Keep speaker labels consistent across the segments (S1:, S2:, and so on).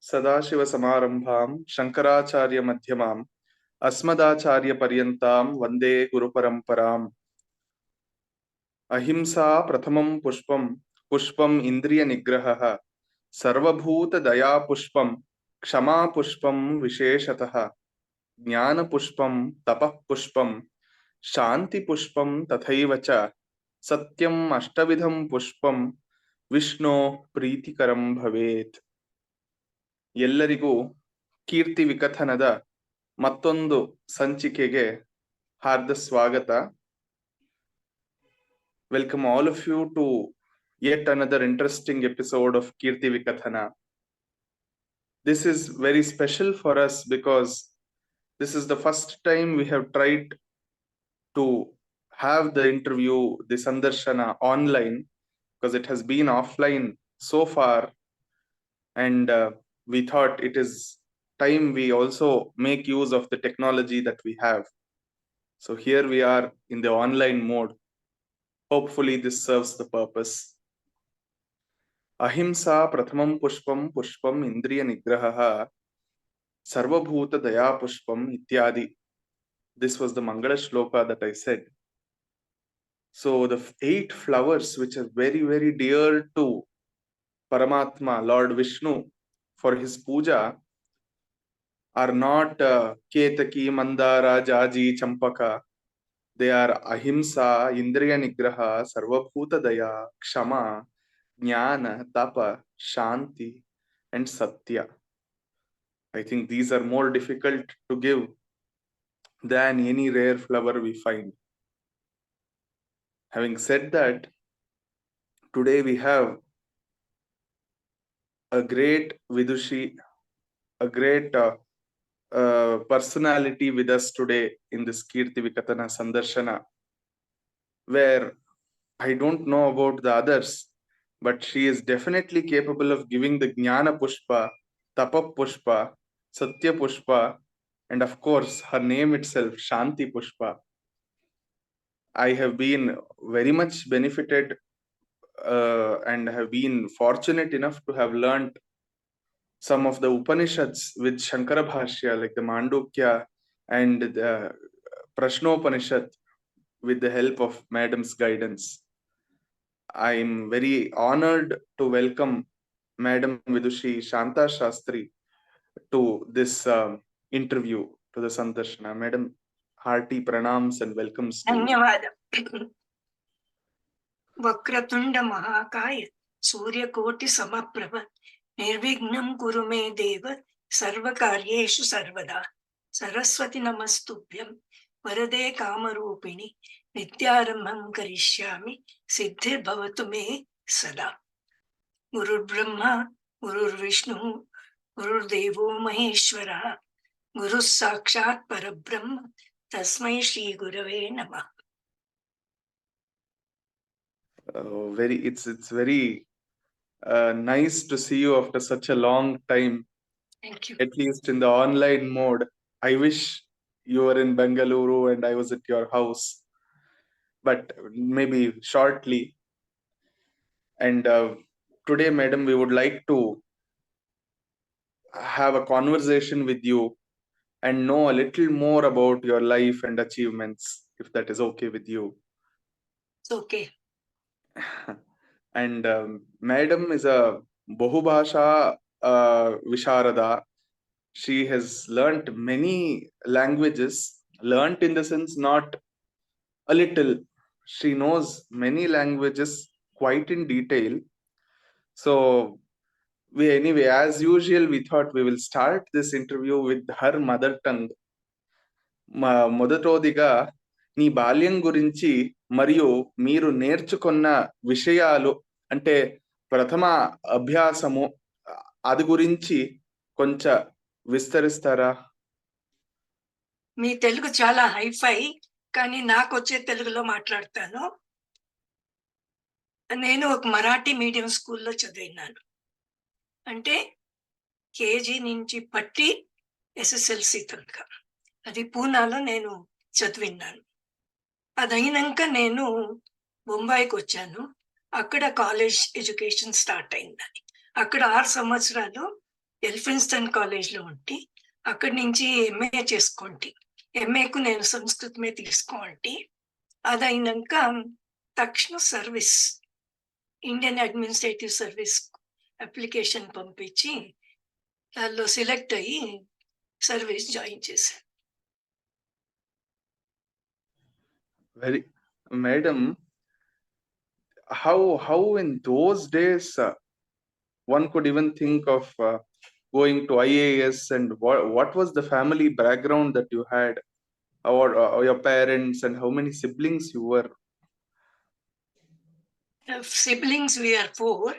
S1: सदाशिवसमारम्भां शङ्कराचार्यमध्यमाम् अस्मदाचार्यपर्यन्तां वन्दे गुरुपरम्पराम्। अहिंसा प्रथमं पुष्पं पुष्पम् इन्द्रियनिग्रहः सर्वभूतदयापुष्पं क्षमापुष्पं विशेषतः ज्ञानपुष्पं तपःपुष्पं शान्तिपुष्पं तथैव च सत्यम् अष्टविधं पुष्पं विष्णो प्रीतिकरं भवेत्। ಎಲ್ಲರಿಗೂ ಕೀರ್ತಿ ವಿಕಥನದ ಮತ್ತೊಂದು ಸಂಚಿಕೆಗೆ ಹಾರ್ದ ಸ್ವಾಗತ. Welcome all of you to yet another interesting episode of Keerthi Vikathana. This is very special for us because this is the first time we have tried to have the interview, the Sandarshana, online, because it has been offline so far, and we thought it is time we also make use of the technology that we have. So here we are in the online mode. Hopefully this serves the purpose. Ahimsa prathamam pushpam pushpam indriya nigraha sarvabhuta daya pushpam ityadi. This was the Mangala shloka that I said. So the 8 flowers which are very, very dear to Paramatma, Lord Vishnu, for his puja are not Ketaki, Mandara, Jaji, Champaka. They are Ahimsa, Indriya Nigraha, Sarvabhuta Daya, Kshama, Jnana, Tapa, Shanti, and Satya. I think these are more difficult to give than any rare flower we find. Having said that, today we have a great Vidushi, a great personality with us today in this Keerthi Vikathana Sandarshana, where I don't know about the others, but she is definitely capable of giving the Jnana Pushpa, Tapa Pushpa, Satya Pushpa, and of course her name itself, Shanti Pushpa. I have been very much benefited and have been fortunate enough to have learnt some of the Upanishads with Shankara Bhashya, like the Mandukya and the Prashnopanishad, with the help of Madam's guidance. I am very honored to welcome Madam Vidushi Shanta Shastri to this interview, to the Sandarshana. Madam, hearty pranams and welcomes to you.
S2: ಧನ್ಯವಾದ. ವಕ್ರತುಂಡ ಮಹಾಕಾಯ ಸೂರ್ಯಕೋಟಿ ಸಮಪ್ರಭ ನಿರ್ವಿಘ್ನಂ ಕುರು ಮೇ ದೇವ ಸರ್ವಕಾರ್ಯೇಷು ಸರ್ವದಾ ಸರಸ್ವತಿ ನಮಸ್ತುಭ್ಯಂ ವರದೆ ಕಾಮರೂಪಿಣಿ ನಿತ್ಯಾರಂಭಂ ಕರಿಷ್ಯಾಮಿ ಸಿದ್ಧಿರ್ಭವತು ಮೇ ಸದಾ. ಗುರುರ್ಬ್ರಹ್ಮ ಗುರುರ್ವಿಷ್ಣು ಗುರುರ್ದೇವೋ ಮಹೇಶ್ವರ ಗುರುಃ ಸಾಕ್ಷಾತ್ ಪರಬ್ರಹ್ಮ ತಸ್ಮೈ ಶ್ರೀ ಗುರವೇ ನಮಃ.
S1: It's very nice to see you after such a long time.
S2: Thank you.
S1: At least in the online mode. I wish you were in Bengaluru and I was at your house, but maybe shortly. And today, madam, we would like to have a conversation with you and know a little more about your life and achievements, if that is okay with you.
S2: It's okay.
S1: And madam is a Bahubhasha Visharada. She has learnt many languages, learnt in the sense not a little. She knows many languages quite in detail. So anyway, as usual, we thought we will start this interview with her mother tongue. మొదటోదిగా నీ బాల్యం గురించి మరియు మీరు నేర్చుకున్న విషయాలు, అంటే ప్రథమ అభ్యాసము, అది గురించి కొంచెం విస్తరిస్తారా?
S2: మీ తెలుగు చాలా హైఫై, కానీ నాకు వచ్చే తెలుగులో మాట్లాడతాను. నేను ఒక మరాఠీ మీడియం స్కూల్లో చదివినాను. అంటే కేజీ నుంచి పట్టి ఎస్ఎస్ఎల్సి దాకా. అది పూనాలో నేను చదివినాను. అదైనాక నేను బొంబాయికి వచ్చాను. అక్కడ కాలేజ్ ఎడ్యుకేషన్ స్టార్ట్ అయింది. అక్కడ 6 సంవత్సరాలు ఎల్ఫిన్స్టన్ కాలేజ్లో ఉంటే అక్కడి నుంచి ఎంఏ చేసుకోండి. ఎంఏకు నేను సంస్కృతమే తీసుకోండి. అదైనాక తక్షణ service, Indian administrative service application పంపించి దానిలో సెలెక్ట్ అయ్యి సర్వీస్ జాయిన్ చేశాను.
S1: Very, madam, how in those days one could even think of going to IAS, and what was the family background that you had, or your parents, and how many siblings you were?
S2: Siblings, we are 4.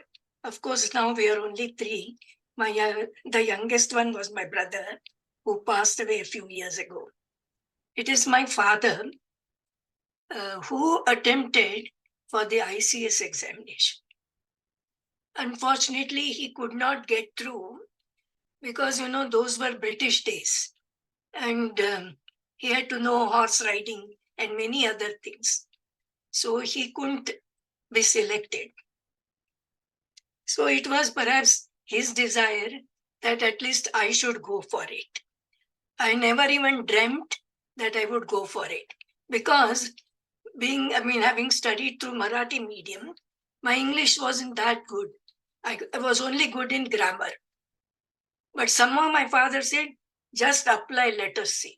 S2: Of course, now we are only 3. The youngest one was my brother, who passed away a few years ago. It is my father who attempted for the ICS examination. Unfortunately, he could not get through because, those were British days. And he had to know horse riding and many other things. So he couldn't be selected. So it was perhaps his desire that at least I should go for it. I never even dreamt that I would go for it because having studied through Marathi medium, my English wasn't that good. I was only good in grammar. But somehow my father said, just apply, let us see.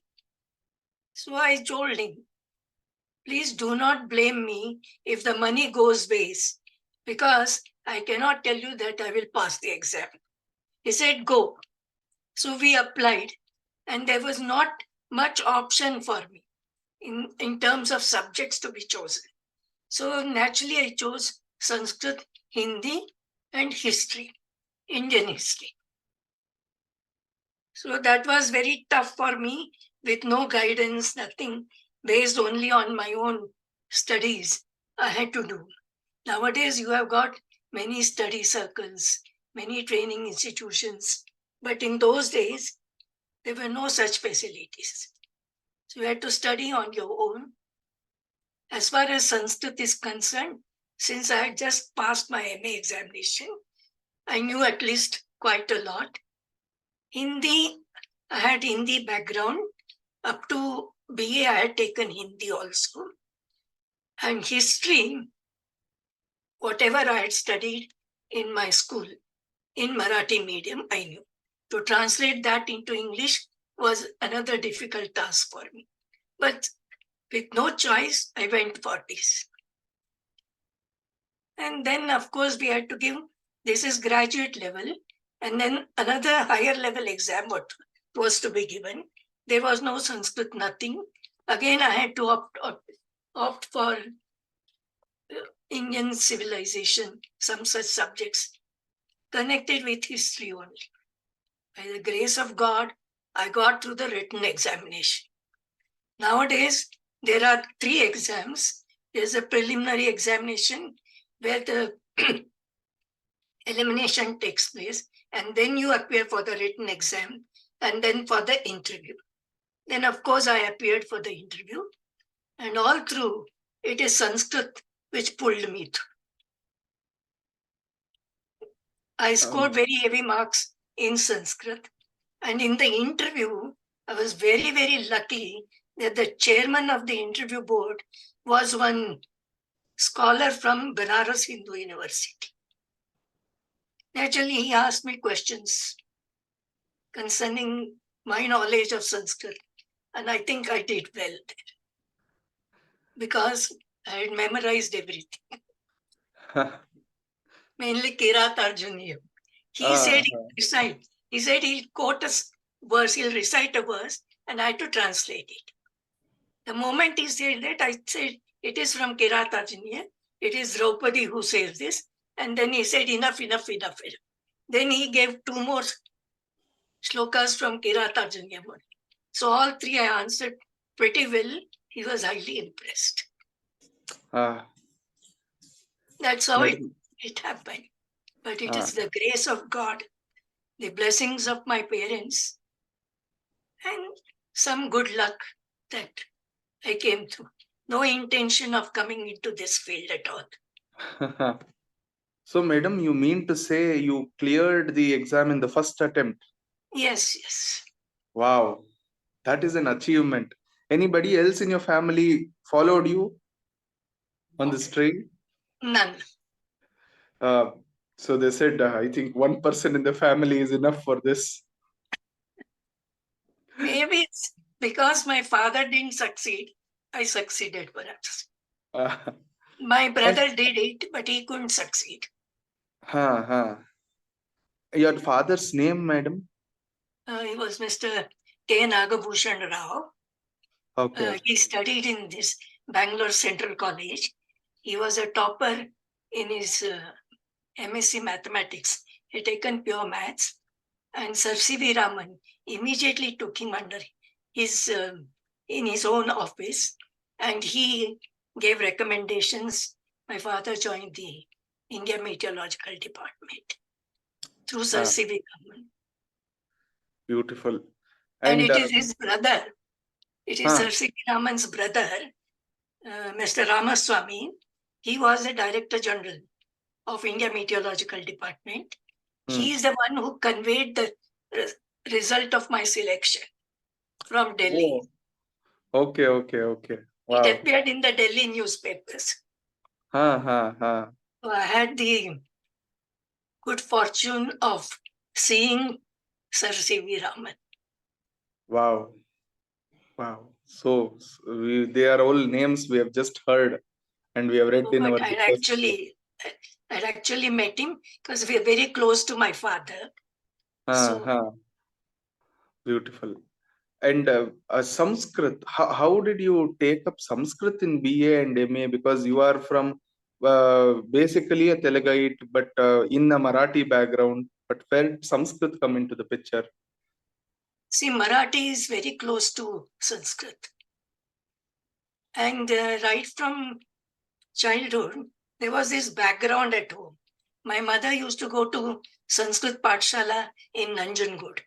S2: So I told him, please do not blame me if the money goes waste, because I cannot tell you that I will pass the exam. He said, go. So we applied, and there was not much option for me in terms of subjects to be chosen. So naturally I chose Sanskrit, Hindi, and history, Indian history. So that was very tough for me, with no guidance, nothing, based only on my own studies I had to do. Nowadays, you have got many study circles, many training institutions, but in those days, there were no such facilities. So you had to study on your own. As far as Sanskrit is concerned, since I had just passed my MA examination, I knew at least quite a lot. Hindi, I had Hindi background. Up to BA, I had taken Hindi also. And history, whatever I had studied in my school, in Marathi medium, I knew. To translate that into English was another difficult task for me. But with no choice, I went for this. And then, of course, we had to give, this is graduate level, and then another higher level exam was to be given. There was no Sanskrit, nothing. Again, I had to opt for Indian civilization, some such subjects connected with history only. By the grace of God, I got through the written examination. Nowadays, there are 3 exams. There's a preliminary examination where the elimination takes place, and then you appear for the written exam, and then for the interview. Then, of course, I appeared for the interview, and all through, it is Sanskrit which pulled me through. I scored very heavy marks in Sanskrit, and in the interview, I was very, very lucky that the chairman of the interview board was one scholar from Banaras Hindu University. Naturally, he asked me questions concerning my knowledge of Sanskrit, and I think I did well there because I had memorized everything. Mainly Kiratarjuneeyam. He said he'll recite. He said he'll quote a verse, he'll recite a verse, and I had to translate it. The moment he said that, I said, it is from Kiratarjuneeyam. It is Draupadi who says this. And then he said, enough. Then he gave 2 more shlokas from Kiratarjuneeyam. So all 3 I answered pretty well. He was highly impressed. That's how it happened. But it is the grace of God, the blessings of my parents, and some good luck that I came through. No intention of coming into this field at all.
S1: So, madam, you mean to say you cleared the exam in the first attempt?
S2: Yes, yes.
S1: Wow, that is an achievement. Anybody else in your family followed you on this train?
S2: None.
S1: Uh, so they said, I think one person in the family is enough for this.
S2: Maybe it's because my father didn't succeed. I succeeded, perhaps.
S1: Uh,
S2: My brother did it, but he couldn't succeed.
S1: huh. Your father's name, madam?
S2: He was Mr. K. Nagabhushan Rao.
S1: Okay.
S2: He studied in this Bangalore Central College. He was a topper in his MSc Mathematics. He had taken pure maths, and Sir C V Raman immediately took him under his in his own office, and he gave recommendations. My father joined the India Meteorological Department through Sir
S1: Ah,
S2: C V Raman.
S1: beautiful.
S2: And
S1: And
S2: it is his brother. It is
S1: huh,
S2: Sir C V Raman's brother, Mr. Ramaswamy. He was the Director General of India Meteorological Department. He is the one who conveyed the result of my selection from Delhi.
S1: okay.
S2: It
S1: Wow.
S2: appeared in the Delhi newspapers.
S1: Huh.
S2: So I had the good fortune of seeing Sir C V Raman.
S1: Wow. So they are all names we have just heard and we have read in
S2: But
S1: our books.
S2: I'd actually met him because we are very close to my father. So
S1: Beautiful. And Sanskrit, how did you take up Sanskrit in BA and MA? Because you are from basically a Telugite, but in a Marathi background. But where did Sanskrit come into the picture?
S2: see, Marathi is very close to Sanskrit. And right from childhood, there was this background at home. My mother used to go to Sanskrit Pathshala in Nanjangud.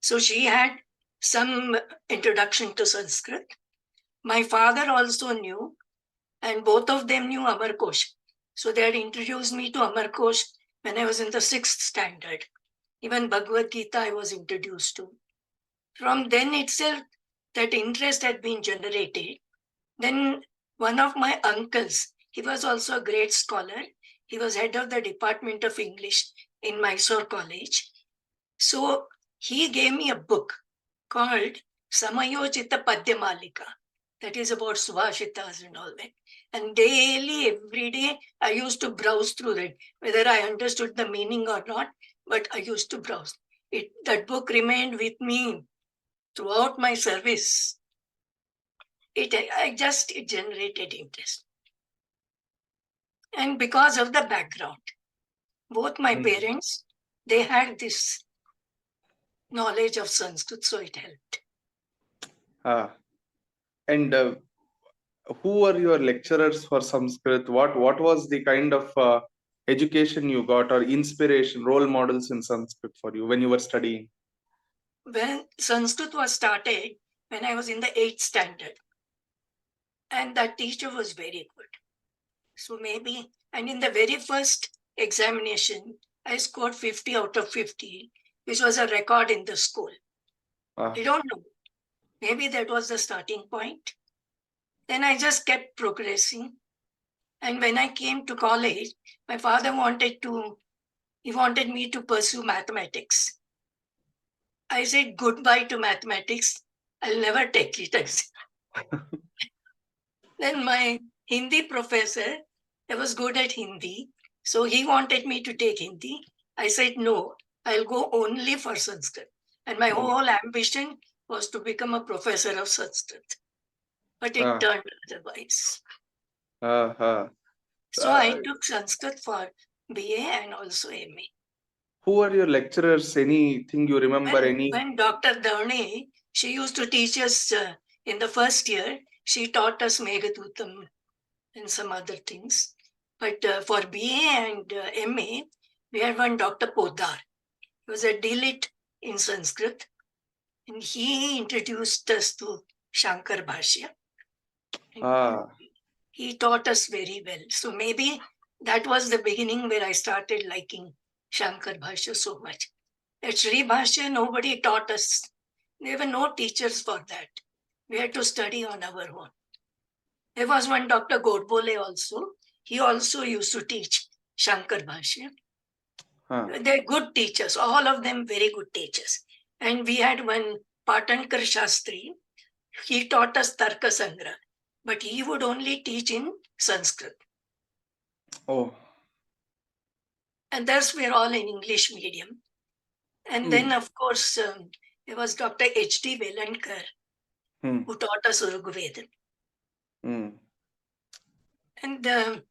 S2: So she had some introduction to Sanskrit. My father also knew, and both of them knew Amarkosh. So they had introduced me to Amarkosh when I was in the 6th standard. Even Bhagavad Gita I was introduced to. From then itself, that interest had been generated. Then one of my uncles, he was also a great scholar. He was head of the Department of English in Mysore College. So he gave me a book called Samayojita Padyamalika. That is about Subhashitas and all that. And daily, every day, I used to browse through that, whether I understood the meaning or not, but I used to browse. That book remained with me throughout my service. It generated interest. And because of the background, both my parents, they had this knowledge of Sanskrit, so it helped.
S1: And who were your lecturers for Sanskrit? What was the kind of education you got or inspiration, role models in Sanskrit for you when you were studying?
S2: When Sanskrit was started, when I was in the 8th standard, and that teacher was very good. So maybe, and in the very first examination, I scored 50 out of 50, which was a record in the school. I don't know. Maybe that was the starting point. Then I just kept progressing. And when I came to college, my father wanted me to pursue mathematics. I said goodbye to mathematics. I'll never take it. Then my Hindi professor, I was good at Hindi. So he wanted me to take Hindi. I said, no, I'll go only for Sanskrit. And my whole ambition was to become a professor of Sanskrit. But it turned otherwise. So I took Sanskrit for BA and also MA.
S1: Who are your lecturers? Anything you remember?
S2: When Dr. Dharne, she used to teach us in the first year, she taught us Meghadutam and some other things. But for BA and MA, we had one Dr. Podar. He was a D.Litt in Sanskrit. And he introduced us to Shankar Bhashya. He taught us very well. So maybe That was the beginning where I started liking Shankar Bhashya so much. At Sri Bhashya, nobody taught us. There were no teachers for that. We had to study on our own. There was one Dr. Godbole also. He also used to teach Shankar Bhashya. They're good teachers, all of them very good teachers. And we had one Patankar Shastri. He taught us Tarka Sangra, but he would only teach in Sanskrit.
S1: Oh.
S2: And thus we're all in English medium. And then, of course, there was Dr. H.D. Velankar, who taught us Urugveda. And there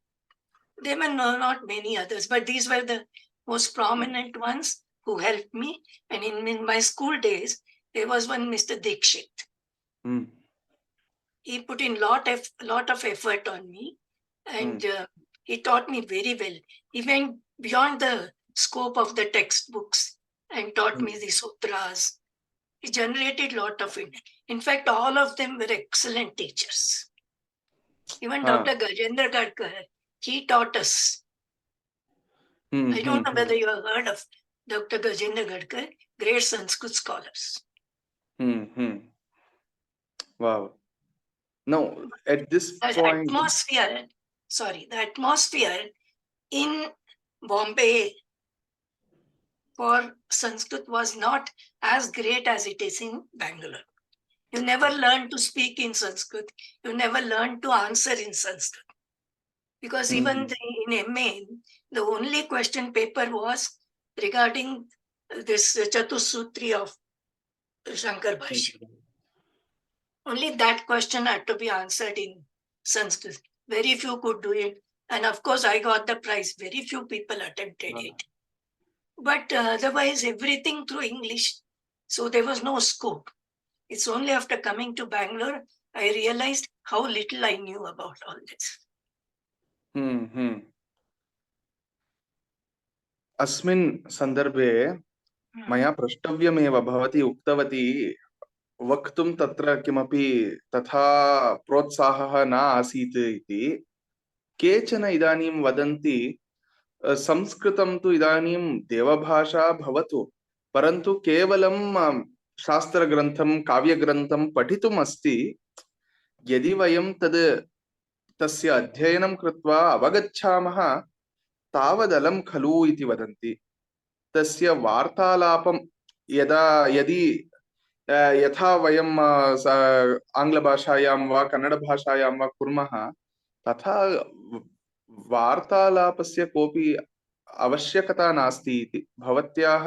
S2: were not many others, but these were the most prominent ones who helped me. And in my school days, there was one Mr. Dikshit. He put in lot of effort on me, and he taught me very well. He went beyond the scope of the textbooks and taught me the sutras. He generated lot of it. In fact, all of them were excellent teachers. Even Dr. Gajendra Gadkar, he taught us. I don't know whether you have heard of Dr. Gajendra Gadkar, great Sanskrit scholars.
S1: Wow. Now, at this point...
S2: the atmosphere in Bombay for Sanskrit was not as great as it is in Bengaluru. You never learn to speak in Sanskrit. You never learn to answer in Sanskrit. Because even in MA, the only question paper was regarding this Chatussutri of Shankar Bhashya. Only that question had to be answered in Sanskrit. Very few could do it. And of course, I got the prize. Very few people attempted it. But otherwise, everything through English. So there was no scope. It's only after coming to Bangalore, I realized how little I knew about all this.
S1: अस्मिन् सन्दर्भे मया प्रष्टव्यमेव भवती उक्तवती वक्तुं तत्र किमपि तथा प्रोत्साहः न आसीत् इति केचन इदानीं वदन्ति संस्कृतं तु इदानीं देवभाषा भवतु परन्तु केवलं शास्त्रग्रन्थं काव्यग्रन्थं पठितुम् अस्ति यदि वयं तस्य अध्ययनं कृत्वा अवगच्छामः तावदलं खलु इति वदन्ति तस्य वार्तालापं यदि यथा वयं आङ्ग्लभाषायां वा कन्नडभाषायां वा कुर्मः तथा वार्तालापस्य कोऽपि आवश्यकता नास्ति इति भवत्याः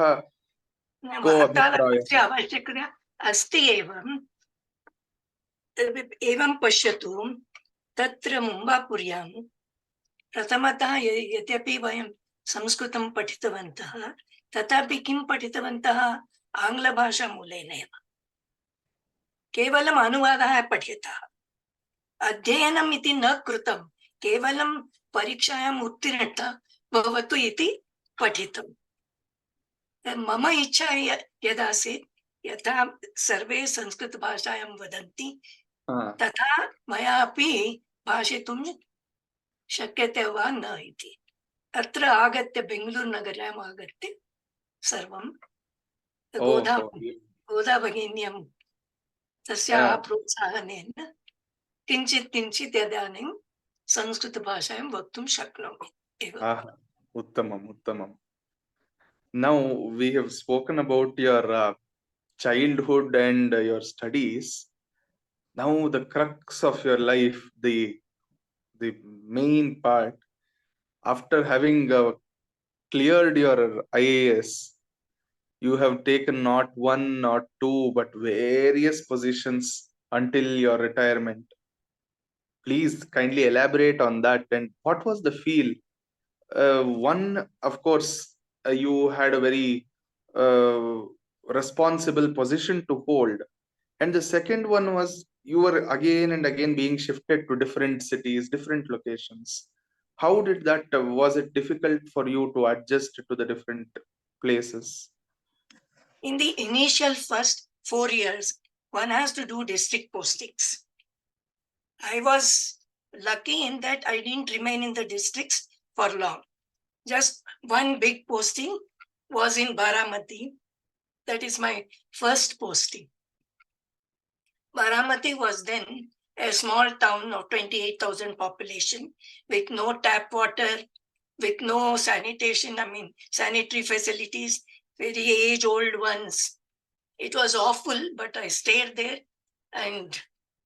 S1: को अभिप्रायः?
S2: आवश्यकता अस्ति एव। एवं पश्यतु तत्र मुम्बापुर्यां प्रथमतः यद्यपि वयं संस्कृतं पठितवन्तः तथापि किं पठितवन्तः आङ्ग्लभाषामूलेन एव केवलम् अनुवादः पठ्यतः अध्ययनम् इति न कृतं केवलं परीक्षायाम् उत्तीर्णता भवतु इति पठितम् मम इच्छा यदासीत् यथा सर्वे संस्कृतभाषायां वदन्ति तथा मया अपि भाषितुं शक्यते वा न इति अत्र आगत्य बेङ्गलूरु नगर्याम् आगत्य सर्वं गोधा भगिन्यां तस्याः प्रोत्साहनेन किञ्चित् इदानीं संस्कृतभाषायां वक्तुं शक्नोमि एव।
S1: उत्तमम् उत्तमम्. Now we have spoken about your childhood and your studies. Now the crux of your life, the main part, after having cleared your IAS, you have taken not one, not two, but various positions until your retirement. Please kindly elaborate on that and what was the feel? One, of course, you had a very responsible position to hold. And the second one was you were again and again being shifted to different cities, different locations. How did that, was it difficult for you to adjust to the different places?
S2: In the initial first 4 years, one has to do district postings. I was lucky in that I didn't remain in the districts for long. Just one big posting was in Baramati. That is my first posting. Baramati was then a small town of 28,000 population with no tap water, with no sanitation, sanitary facilities, very age-old ones. It was awful, but I stayed there and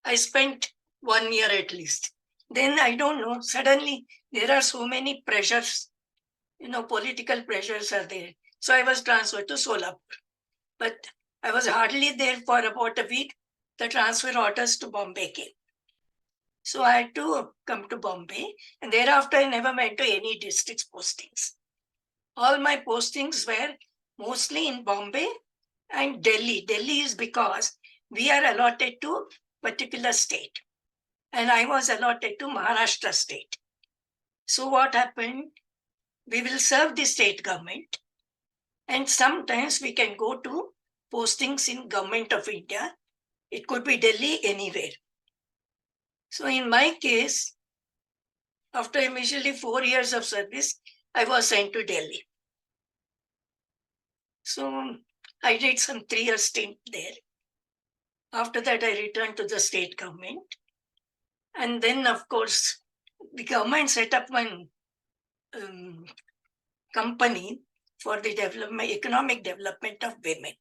S2: I spent 1 year at least. Then I don't know, suddenly there are so many pressures, political pressures are there. So I was transferred to Solapur. But I was hardly there for about a week. The transfer orders to Bombay came. So I had to come to Bombay, and thereafter I never went to any districts postings. All my postings were mostly in Bombay and Delhi. Delhi is because we are allotted to particular state, and I was allotted to Maharashtra state. So what happened? We will serve the state government, and sometimes we can go to postings in Government of India. It could be Delhi, anywhere. So in my case, after initially 4 years of service, I was sent to Delhi. So I did some 3-year stint there. After that, I returned to the state government. And then, of course, the government set up one company for the economic development of women.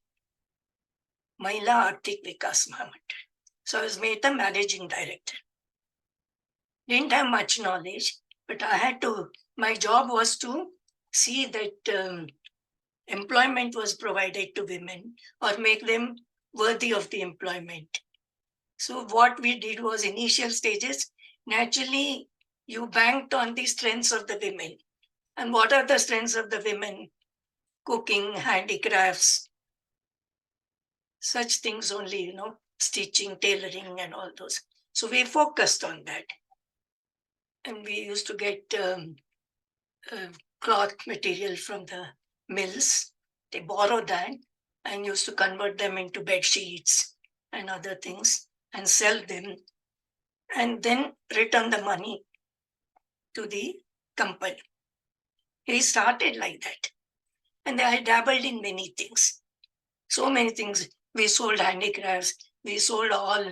S2: Mahila Arthik Vikas Mahamandal. So I was made the managing director. Didn't have much knowledge, but my job was to see that employment was provided to women or make them worthy of the employment. So what we did was initial stages, naturally you banked on the strengths of the women. And what are the strengths of the women? Cooking, handicrafts, such things only, stitching, tailoring and all those. So we focused on that. And we used to get cloth material from the mills. They borrowed that and used to convert them into bed sheets and other things and sell them and then return the money to the company. He started like that. And I dabbled in many things. So many things. We sold handicrafts. We sold all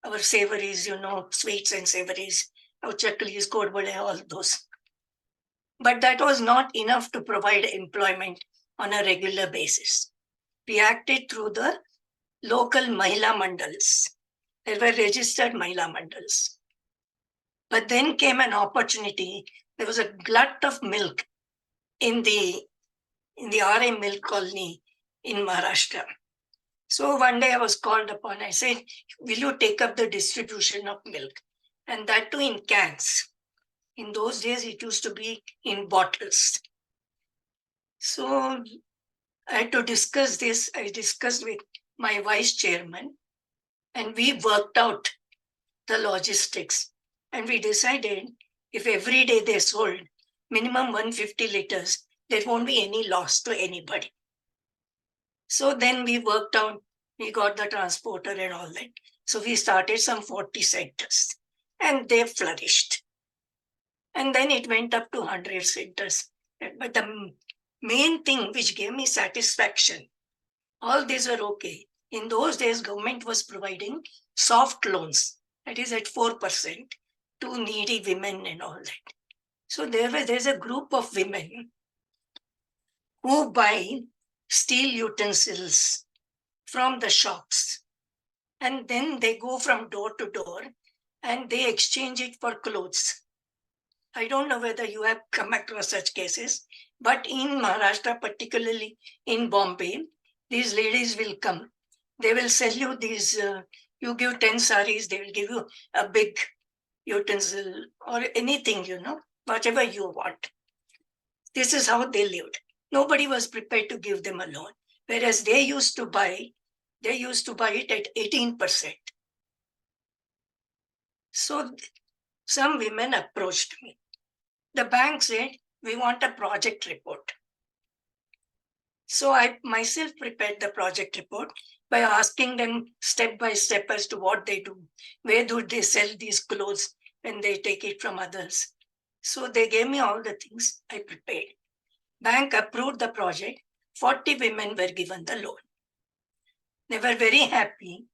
S2: our savories, sweets and savories, our chaklis, kodbole, all those. But that was not enough to provide employment on a regular basis. We acted through the local Mahila Mandals. There were registered Mahila Mandals. But then came an opportunity. There was a glut of milk in the RM milk colony in Maharashtra. So one day I was called upon. I said, will you take up the distribution of milk? And that too in cans. In those days, it used to be in bottles. So I had to discuss this. I discussed with my vice chairman, and we worked out the logistics. And we decided if every day they sold minimum 150 liters, there won't be any loss to anybody. So then we worked out, we got the transporter and all that. So we started some 40 centers and they flourished. And then it went up to 100 centers. But the main thing which gave me satisfaction, all these were okay. In those days, government was providing soft loans, that is at 4%, to needy women and all that. So there's a group of women who buy steel utensils from the shops. And then they go from door to door and they exchange it for clothes. I don't know whether you have come across such cases, but in Maharashtra, particularly in Bombay, these ladies will come. They will sell you these, you give 10 saris, they will give you a big utensil or anything, whatever you want. This is how they lived. Nobody was prepared to give them a loan. Whereas they used to buy it at 18%. So some women approached me. The bank said, we want a project report. So I myself prepared the project report by asking them step by step as to what they do. Where do they sell these clothes when they take it from others? So they gave me all the things I prepared. Bank approved the project. 40 women were given the loan. They were very happy.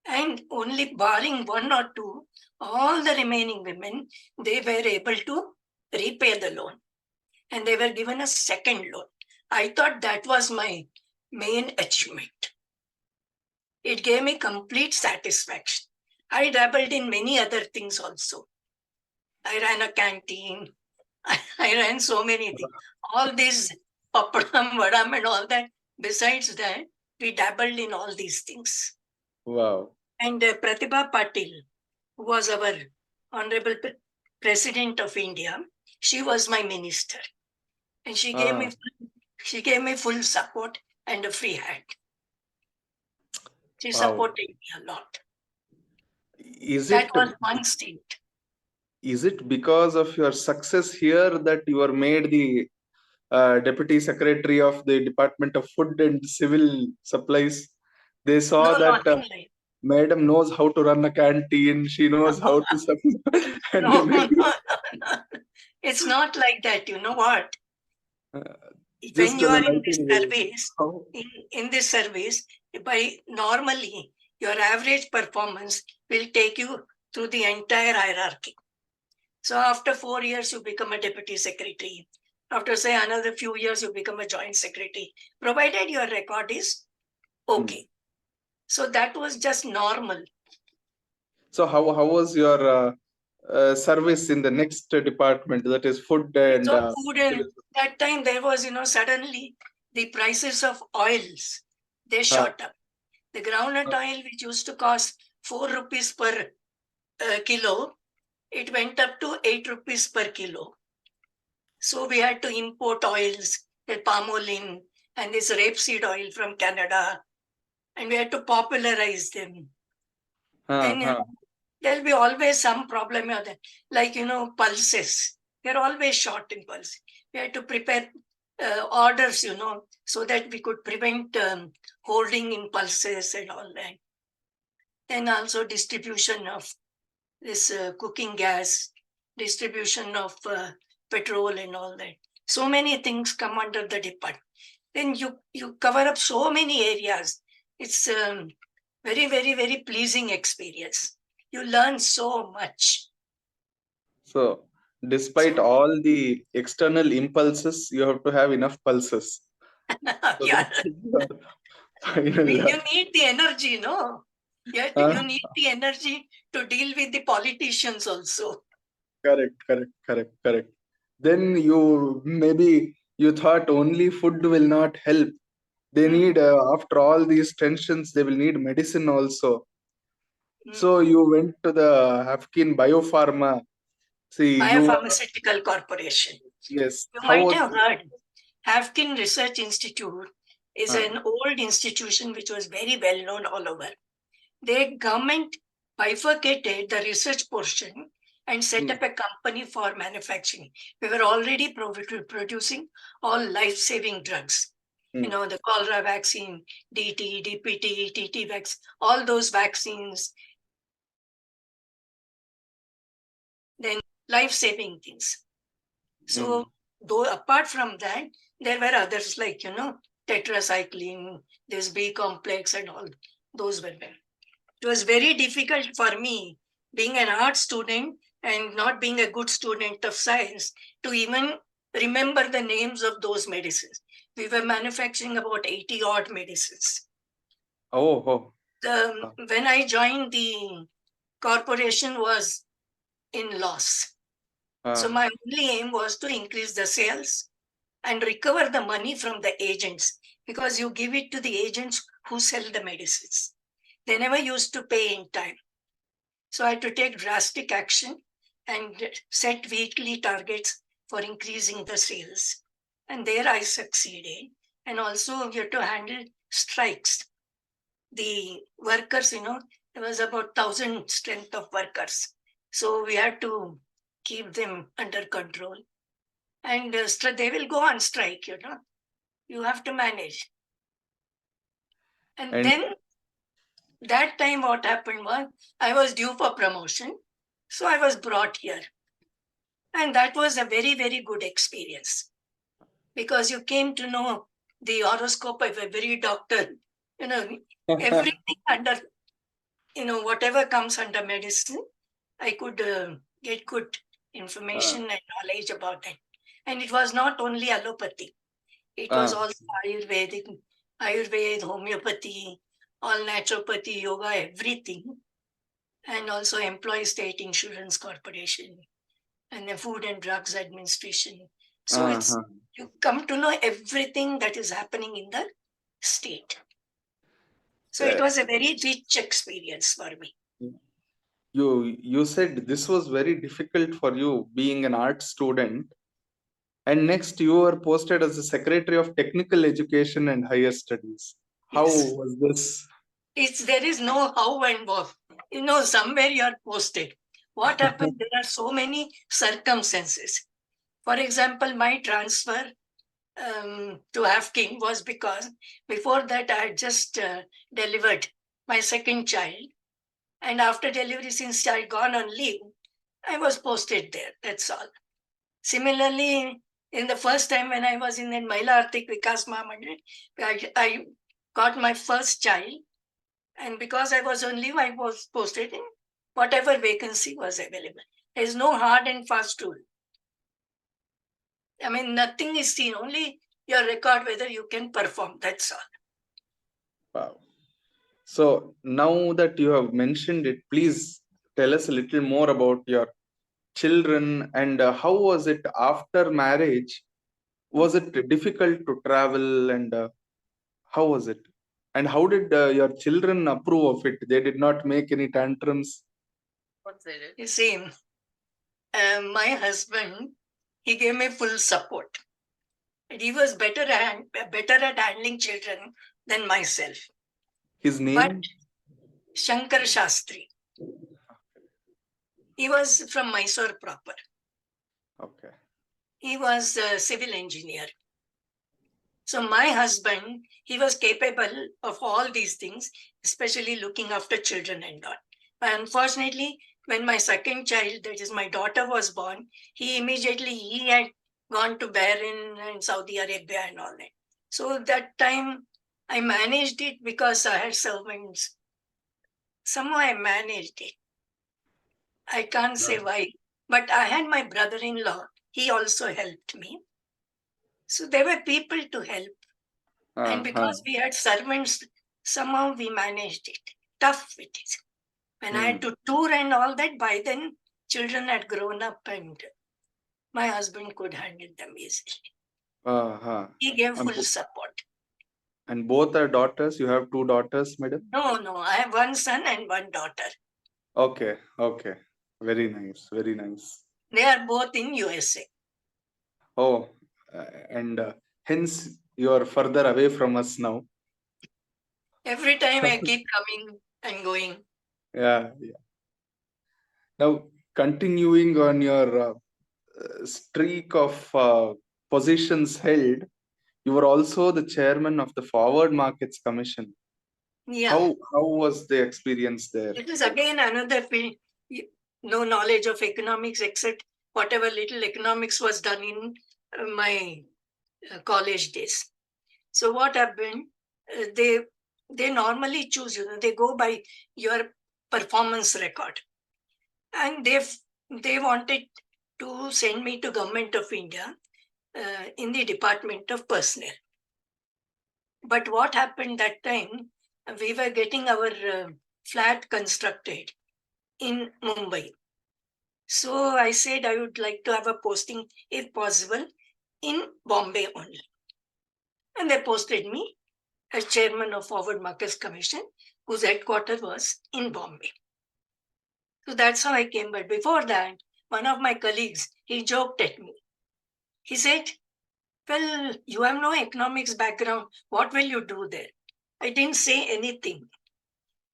S2: And only barring one or two, all the remaining women, they were able to repay the loan. And they were given a second loan. I thought that was my main achievement. It gave me complete satisfaction. I dabbled in many other things also. I ran a canteen. I ran so many things. All these papadam, vadam and all that. Besides that, we dabbled in all these things.
S1: Wow.
S2: And Pratibha Patil, who was our Honorable President of India, she was my minister. And she gave me full support and a free hand. She
S1: Wow.
S2: supported me a lot.
S1: That
S2: was one stint.
S1: Is it because of your success here that you are made the Deputy Secretary of the Department of Food and Civil Supplies? They saw that Madam knows how to run a canteen. She knows how to and
S2: no. It's not like that. You know what? When you are in this service, in this service, by normally your average performance will take you through the entire hierarchy. So after 4 years, you become a deputy secretary. After say another few years, you become a joint secretary, provided your record is okay. So that was just normal.
S1: So how was your service in the next department, that is food and
S2: food and that time there was, suddenly the prices of oils, they shot up. The groundnut oil, which used to cost 4 rupees per kilo, it went up to 8 rupees per kilo. So we had to import oils, the palm oil and this rapeseed oil from Canada, and we had to popularize them. Then there'll be always some problem with that. Like, pulses. They're always short in pulses. We had to prepare orders, so that we could prevent holding in pulses and all that. Then also distribution of this cooking gas, distribution of petrol and all that. So many things come under the department. Then you cover up so many areas. It's very, very, very pleasing experience. You learn so much.
S1: So, despite all the external impulses, you have to have enough pulses.
S2: Yeah. You need the energy, no? You need the energy to deal with the politicians also.
S1: Correct. Then you thought only food will not help. They need, after all these tensions, they will need medicine also. So you went to the Hafkin Biopharma.
S2: Biopharmaceutical Corporation.
S1: Yes.
S2: You might have heard. Hafkin Research Institute is an old institution which was very well known all over. The government bifurcated the research portion and set up a company for manufacturing. We were already producing all life-saving drugs. The cholera vaccine, DT, DPT, TT vaccine, all those vaccines. Then life-saving things. So, though apart from that, there were others like, tetracycline, this B complex and all those were there. It was very difficult for me, being an art student and not being a good student of science, to even remember the names of those medicines. We were manufacturing about 80 odd medicines. When I joined, the corporation was in loss. So my only aim was to increase the sales and recover the money from the agents, because you give it to the agents who sell the medicines. They never used to pay in time. So I had to take drastic action and set weekly targets for increasing the sales. And there I succeeded. And also we had to handle strikes. The workers, there was about 1,000 strength of workers. So we had to keep them under control. And they will go on strike, You have to manage. And then that time what happened was, I was due for promotion. So I was brought here. And that was a very, very good experience, because you came to know the horoscope of every doctor, everything under, whatever comes under medicine, I could get good information and knowledge about it. And it was not only allopathy, it was also Ayurveda, homeopathy, all naturopathy, yoga, everything. And also Employee State Insurance Corporation and the Food and Drugs Administration. So you come to know everything that is happening in the state. So it was a very rich experience for me.
S1: You said this was very difficult for you being an art student, and next you were posted as the Secretary of Technical Education and Higher Studies. How
S2: Yes.
S1: was this?
S2: There is no how and what. Somewhere you are posted. What happened? There are so many circumstances. For example, my transfer to Afkin was because before that I had just delivered my second child. And after delivery, since I had gone on leave, I was posted there. That's all. Similarly, in the first time when I was in the Mahila Arthik Vikas Mahamandal, I got my first child. And because I was on leave, I was posted in whatever vacancy was available. There is no hard and fast rule. I mean, nothing is seen, only your record, whether you can perform. That's all.
S1: Wow. So now that you have mentioned it, please tell us a little more about your children and how was it after marriage? Was it difficult to travel, and how was it? And how did your children approve of it? They did not make any tantrums?
S2: You see, my husband, he gave me full support. And he was better at handling children than myself.
S1: His name?
S2: But Shankar Shastri. He was from Mysore proper.
S1: Okay.
S2: He was a civil engineer. So my husband, he was capable of all these things, especially looking after children and all. But unfortunately, when my second child, that is my daughter, was born, he had gone to Bahrain and Saudi Arabia and all that. So that time I managed it because I had servants. Somehow I managed it. I can't say why, but I had my brother-in-law. He also helped me. So there were people to help. And because we had servants, somehow we managed it. Tough it is. When I had to tour and all that, by then children had grown up and my husband could handle them easily. He gave full support.
S1: And both are daughters? You have two daughters, madam?
S2: No. I have one son and one daughter.
S1: Okay. Very nice. Very nice.
S2: They are both in USA.
S1: Oh, and hence you are further away from us now.
S2: Every time I keep coming and going.
S1: Yeah. Now, continuing on your streak of positions held, you were also the chairman of the Forward Markets Commission.
S2: Yeah.
S1: How was the experience there?
S2: It is again another field. No knowledge of economics except whatever little economics was done in my college days. So what happened? They normally choose. They go by your performance record, and they wanted to send me to Government of India in the Department of Personnel. But what happened that time? We were getting our flat constructed in Mumbai. So I said I would like to have a posting, if possible, in Bombay only. And they posted me as chairman of Forward Markets Commission, whose headquarters was in Bombay. So that's how I came. But before that, one of my colleagues, he joked at me. He said, well, you have no economics background. What will you do there? I didn't say anything.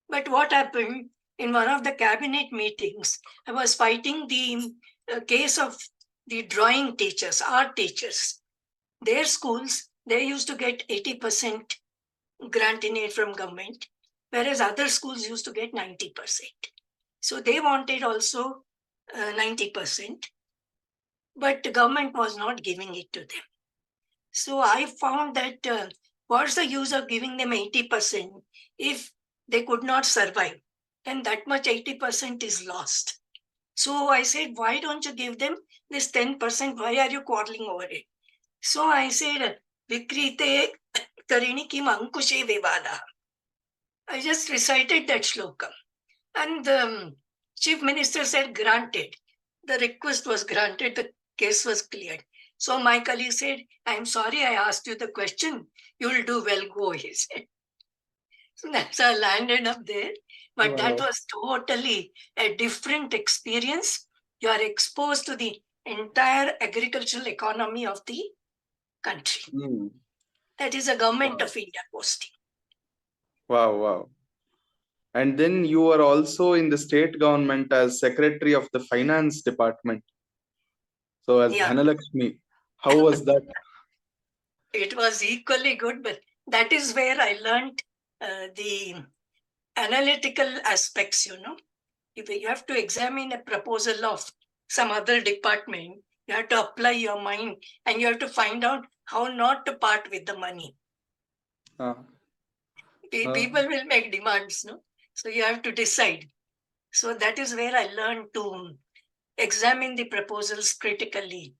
S2: But what happened? In one of the cabinet meetings, I was fighting the case of the drawing teachers, art teachers. Their schools, they used to get 80% grant in aid from government, whereas other schools used to get 90%. So they wanted also 90%. but the government was not giving it to them. So I found that what's the use of giving them 80% if they could not survive? Then that much 80% is lost. So I said, why don't you give them this 10%? Why are you quarreling over it? So I said, Vikrite, Karini kim Ankushe Vivadaha. I just recited that shloka. And the chief minister said, granted. The request was granted, the case was cleared. So my colleague said, I'm sorry I asked you the question. You'll do well, go, he said. So that's how I landed up there. But that
S1: Wow.
S2: was totally a different experience. You are exposed to the entire agricultural economy of the country.
S1: Hmm.
S2: That is a government
S1: Wow.
S2: of India posting.
S1: Wow, wow. And then you were also in the state government as secretary of the finance department. So as
S2: Yeah,
S1: Dhanalakshmi, how was that?
S2: it was equally good, but that is where I learned the analytical aspects, If you have to examine a proposal of some other department, you have to apply your mind and you have to find out how not to part with the money.
S1: Uh, uh,
S2: People will make demands, no? So you have to decide. So that is where I learned to examine the proposals critically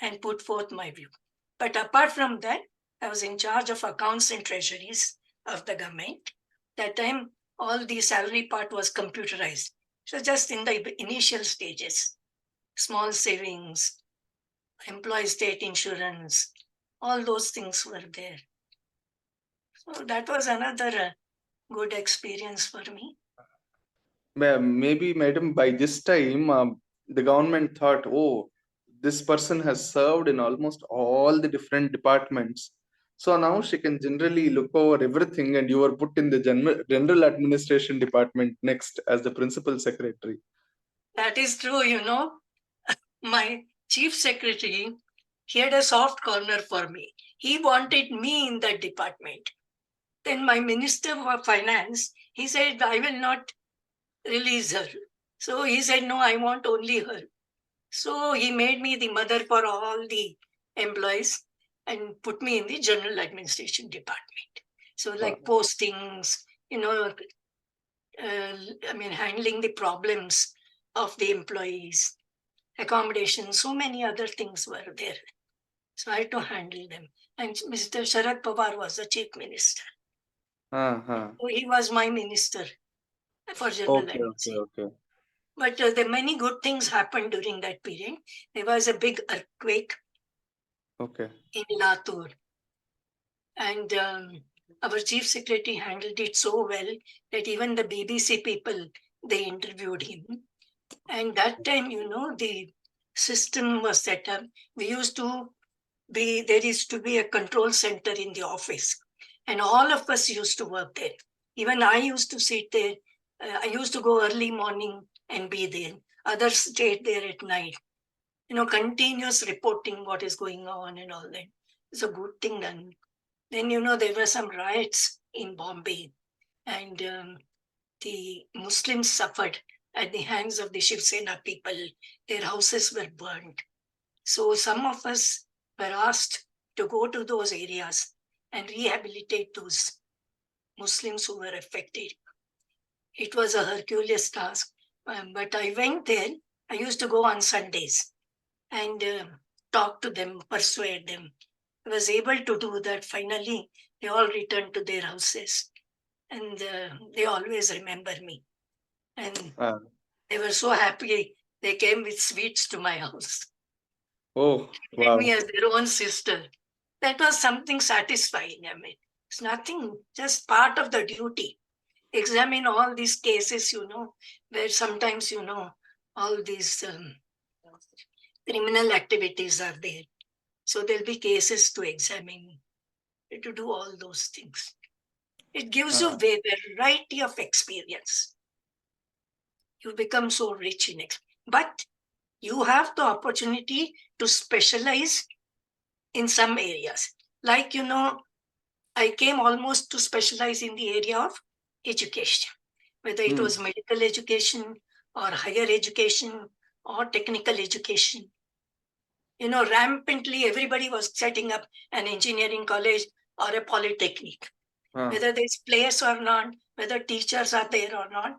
S2: and put forth my view. But apart from that, I was in charge of accounts and treasuries of the government. That time, all the salary part was computerized. So just in the initial stages, small savings, employee state insurance, all those things were there. So that was another good experience for me.
S1: maybe, madam, by this time, the government thought, oh, this person has served in almost all the different departments. So now she can generally look over everything, and you were put in the general administration department next as the principal secretary.
S2: That is true, My chief secretary, he had a soft corner for me. He wanted me in that department. Then my minister for finance, he said, I will not release her. So he said, no, I want only her. So he made me the mother for all the employees and put me in the general administration department. So
S1: Wow.
S2: like postings, handling the problems of the employees, accommodation, so many other things were there. So I had to handle them. And Mr. Sharad Pawar was the chief minister.
S1: Uh-huh.
S2: So he was my minister for general
S1: Okay, okay,
S2: administration.
S1: okay.
S2: But there many good things happened during that period. There was a big earthquake
S1: Okay.
S2: in Latur. And our chief secretary handled it so well that even the BBC people, they interviewed him. And that time, the system was set up. There used to be a control center in the office. And all of us used to work there. Even I used to sit there. I used to go early morning and be there. Others stayed there at night. Continuous reporting what is going on and all that. It's a good thing done. Then, there were some riots in Bombay, and the Muslims suffered at the hands of the Shiv Sena people. Their houses were burned. So some of us were asked to go to those areas and rehabilitate those Muslims who were affected. It was a Herculean task, but I went there. I used to go on Sundays and talk to them, persuade them. I was able to do that. Finally, they all returned to their houses and they always remember me. And
S1: Uh,
S2: they were so happy. They came with sweets to my house.
S1: oh,
S2: Treated me
S1: wow.
S2: as their own sister. That was something satisfying. It's nothing, just part of the duty. Examine all these cases, where sometimes, all these criminal activities are there. So there'll be cases to examine, to do all those things. It gives you
S1: Uh,
S2: a variety of experience. You become so rich in it. But you have the opportunity to specialize in some areas. Like, I came almost to specialize in the area of education, whether it was medical education or higher education or technical education. rampantly everybody was setting up an engineering college or a polytechnic, whether there's place or not, whether teachers are there or not.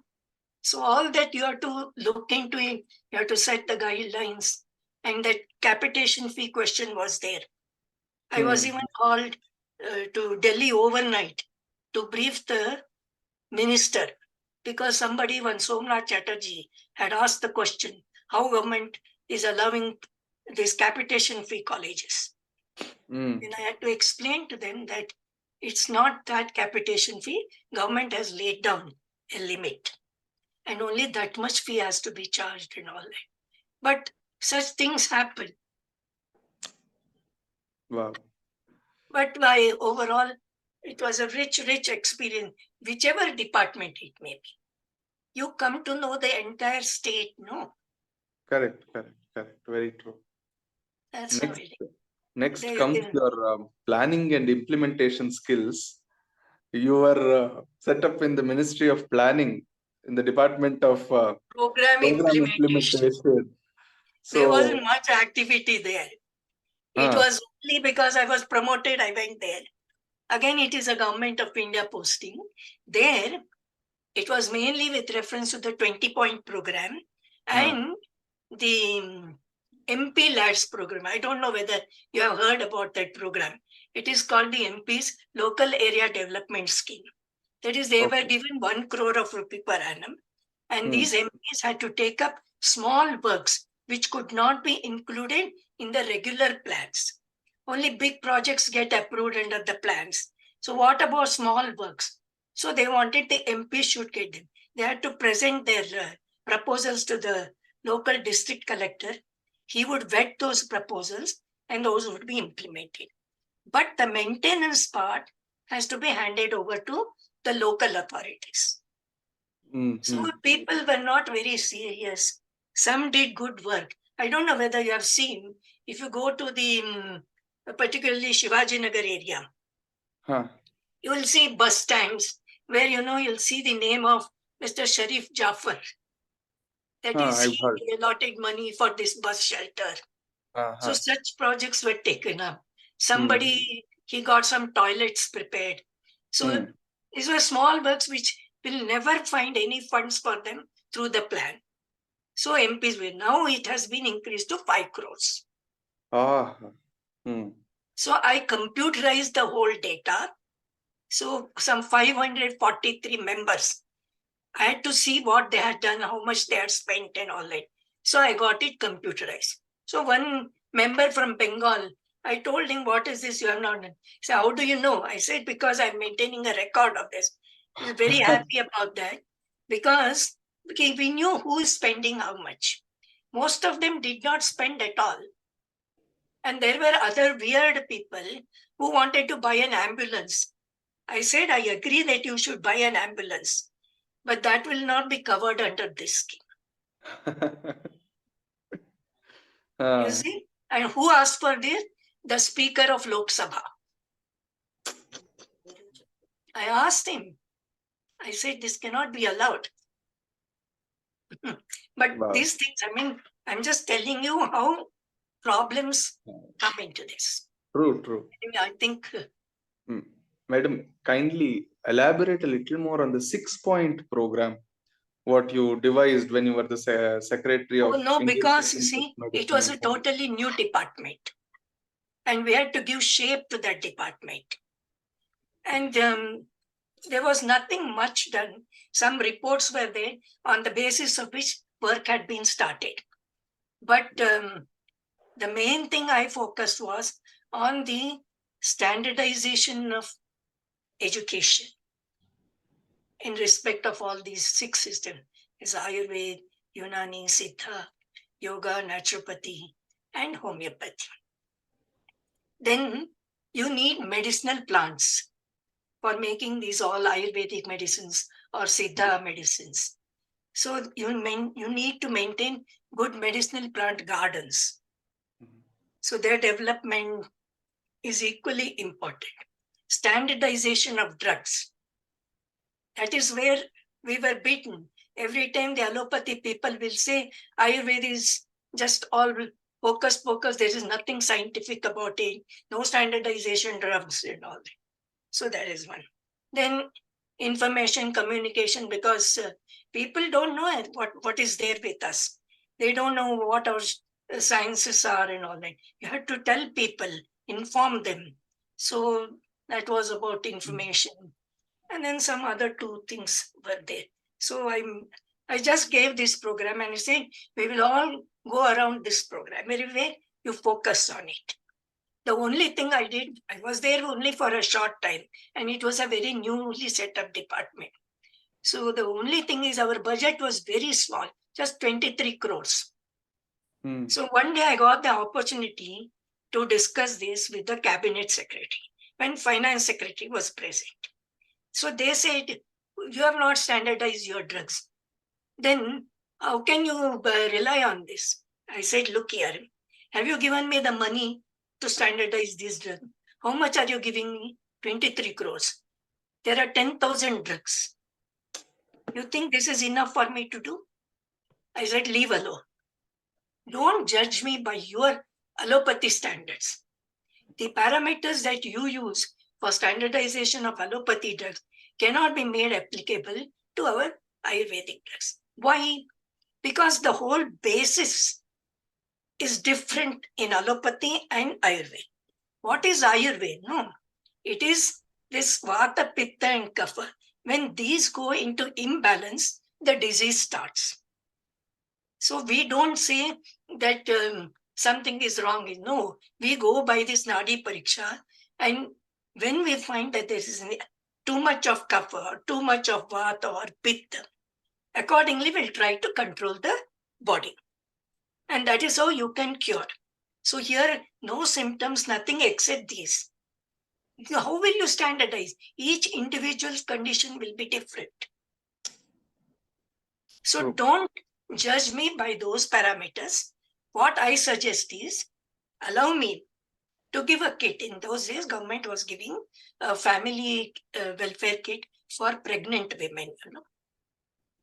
S2: So all that you have to look into it, you have to set the guidelines, and that capitation fee question was there. I was even called to Delhi overnight to brief the minister, because somebody, one Somnath Chatterjee, had asked the question, how government is allowing these capitation fee colleges. And I had to explain to them that it's not that capitation fee. Government has laid down a limit, and only that much fee has to be charged and all that. But such things happen.
S1: Wow.
S2: But by overall, it was a rich experience, whichever department it may be. You come to know the entire state, no?
S1: Correct. Very true.
S2: That's how it is.
S1: Next comes your planning and implementation skills. You were set up in the Ministry of Planning, in the Department of
S2: program implementation.
S1: So,
S2: there wasn't much activity there. It was only because I was promoted, I went there. Again, it is a Government of India posting. There, it was mainly with reference to the 20-point program and the MP Lads program. I don't know whether you have heard about that program. It is called the MP's Local Area Development Scheme. That is, they were given 1 crore of rupee per annum. And these MPs had to take up small works which could not be included in the regular plans. Only big projects get approved under the plans. So what about small works? So they wanted the MPs should get them. They had to present their proposals to the local district collector. He would vet those proposals and those would be implemented. But the maintenance part has to be handed over to the local authorities. So people were not very serious. Some did good work. I don't know whether you have seen, if you go to the particularly Shivaji Nagar area, you will see bus stands where, you'll see the name of Mr. Sharif Jafar. That is, he allotted money for this bus shelter. So such projects were taken up. Somebody, he got some toilets prepared. So these were small works which will never find any funds for them through the plan. So MPs will. Now it has been increased to 5 crores. So I computerized the whole data. So some 543 members. I had to see what they had done, how much they had spent and all that. So I got it computerized. So one member from Bengal, I told him, what is this you have not done? He said, how do you know? I said, because I'm maintaining a record of this. He was very happy about that because we knew who is spending how much. Most of them did not spend at all. And there were other weird people who wanted to buy an ambulance. I said, I agree that you should buy an ambulance, but that will not be covered under this scheme. You see? And who asked for this? The Speaker of Lok Sabha. I asked him. I said, this cannot be allowed. But these things, I'm just telling you how problems come into this.
S1: True.
S2: I think...
S1: Madam, kindly elaborate a little more on the 6-point program, what you devised when you were the secretary of...
S2: No, because you see, it was a totally new department. And we had to give shape to that department. And there was nothing much done. Some reports were there on the basis of which work had been started. But the main thing I focused was on the standardization of education in respect of all these 6 systems. Is Ayurveda, Unani, Siddha, Yoga, Naturopathy, and Homeopathy. Then you need medicinal plants for making these all Ayurvedic medicines or Siddha medicines. So you need to maintain good medicinal plant gardens. So their development is equally important. Standardization of drugs. That is where we were beaten. Every time the allopathy people will say Ayurveda is just all Hocus pocus, there is nothing scientific about it, no standardization drugs and all that. So that is one. Then information communication, because people don't know what is there with us. They don't know what our sciences are and all that. You have to tell people, inform them. So that was about information. And then some other two things were there. So I just gave this program and I said, we will all go around this program. Everywhere you focus on it. The only thing I did, I was there only for a short time, and it was a very newly set up department. So the only thing is our budget was very small, just 23 crores. So one day I got the opportunity to discuss this with the cabinet secretary when finance secretary was present. So they said, you have not standardized your drugs. Then how can you rely on this? I said, look here, have you given me the money to standardize this drug? How much are you giving me? 23 crores. There are 10,000 drugs. You think this is enough for me to do? I said, leave alone. Don't judge me by your allopathy standards. The parameters that you use for standardization of allopathy drugs cannot be made applicable to our Ayurvedic drugs. Why? Because the whole basis is different in allopathy and Ayurveda. What is Ayurveda? No, it is this Vata, Pitta and Kapha. When these go into imbalance, the disease starts. So we don't say that something is wrong. No, we go by this Nadi Pariksha, and when we find that there is too much of Kapha or too much of Vata or Pitta, accordingly we'll try to control the body. And that is how you can cure. So here, no symptoms, nothing except these. How will you standardize? Each individual's condition will be different. So don't judge me by those parameters. What I suggest is, allow me to give a kit. In those days, government was giving a family welfare kit for pregnant women.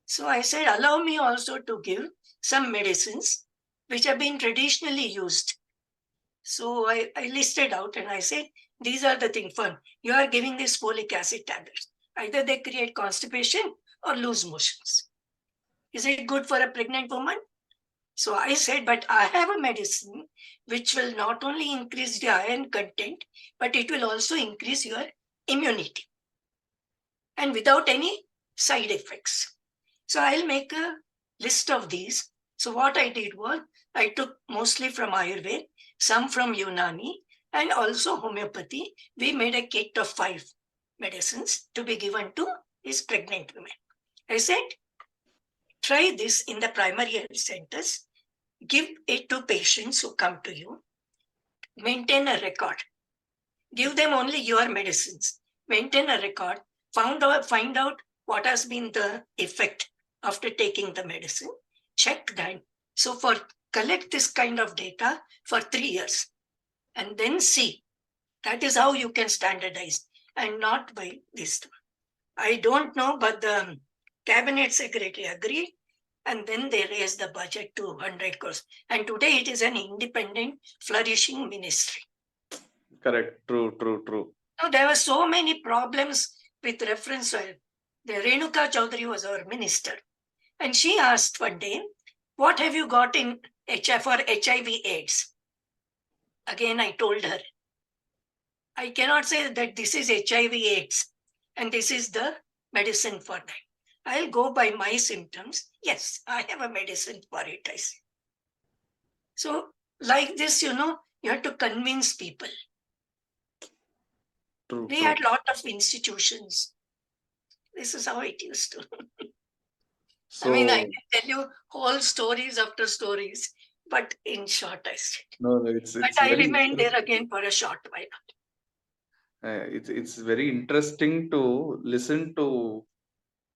S2: So I said, allow me also to give some medicines which have been traditionally used. So I listed out and I said, these are the things. You are giving these folic acid tablets. Either they create constipation or loose motions. Is it good for a pregnant woman? So I said, but I have a medicine which will not only increase the iron content, but it will also increase your immunity and without any side effects. So I'll make a list of these. So what I did was, I took mostly from Ayurveda, some from Unani, and also homeopathy. We made a kit of 5 medicines to be given to these pregnant women. I said, try this in the primary health centers. Give it to patients who come to you. Maintain a record. Give them only your medicines. Maintain a record. Find out what has been the effect after taking the medicine. Check that. So collect this kind of data for 3 years and then see. That is how you can standardize and not by this. I don't know, but the cabinet secretary agreed. And then they raised the budget to 100 crores. And today it is an independent, flourishing ministry.
S1: Correct. True.
S2: Now, there were so many problems with reference to the Renuka Chaudhary was our minister. And she asked one day, what have you got in for HIV AIDS? Again, I told her, I cannot say that this is HIV AIDS and this is the medicine for that. I'll go by my symptoms. Yes, I have a medicine for it, I say. So like this, you have to convince people. We had a lot of institutions. This is how it used to. So, I can tell you whole stories after stories, but in short, I said. No, but I remained there again for a short while.
S1: It's very interesting to listen to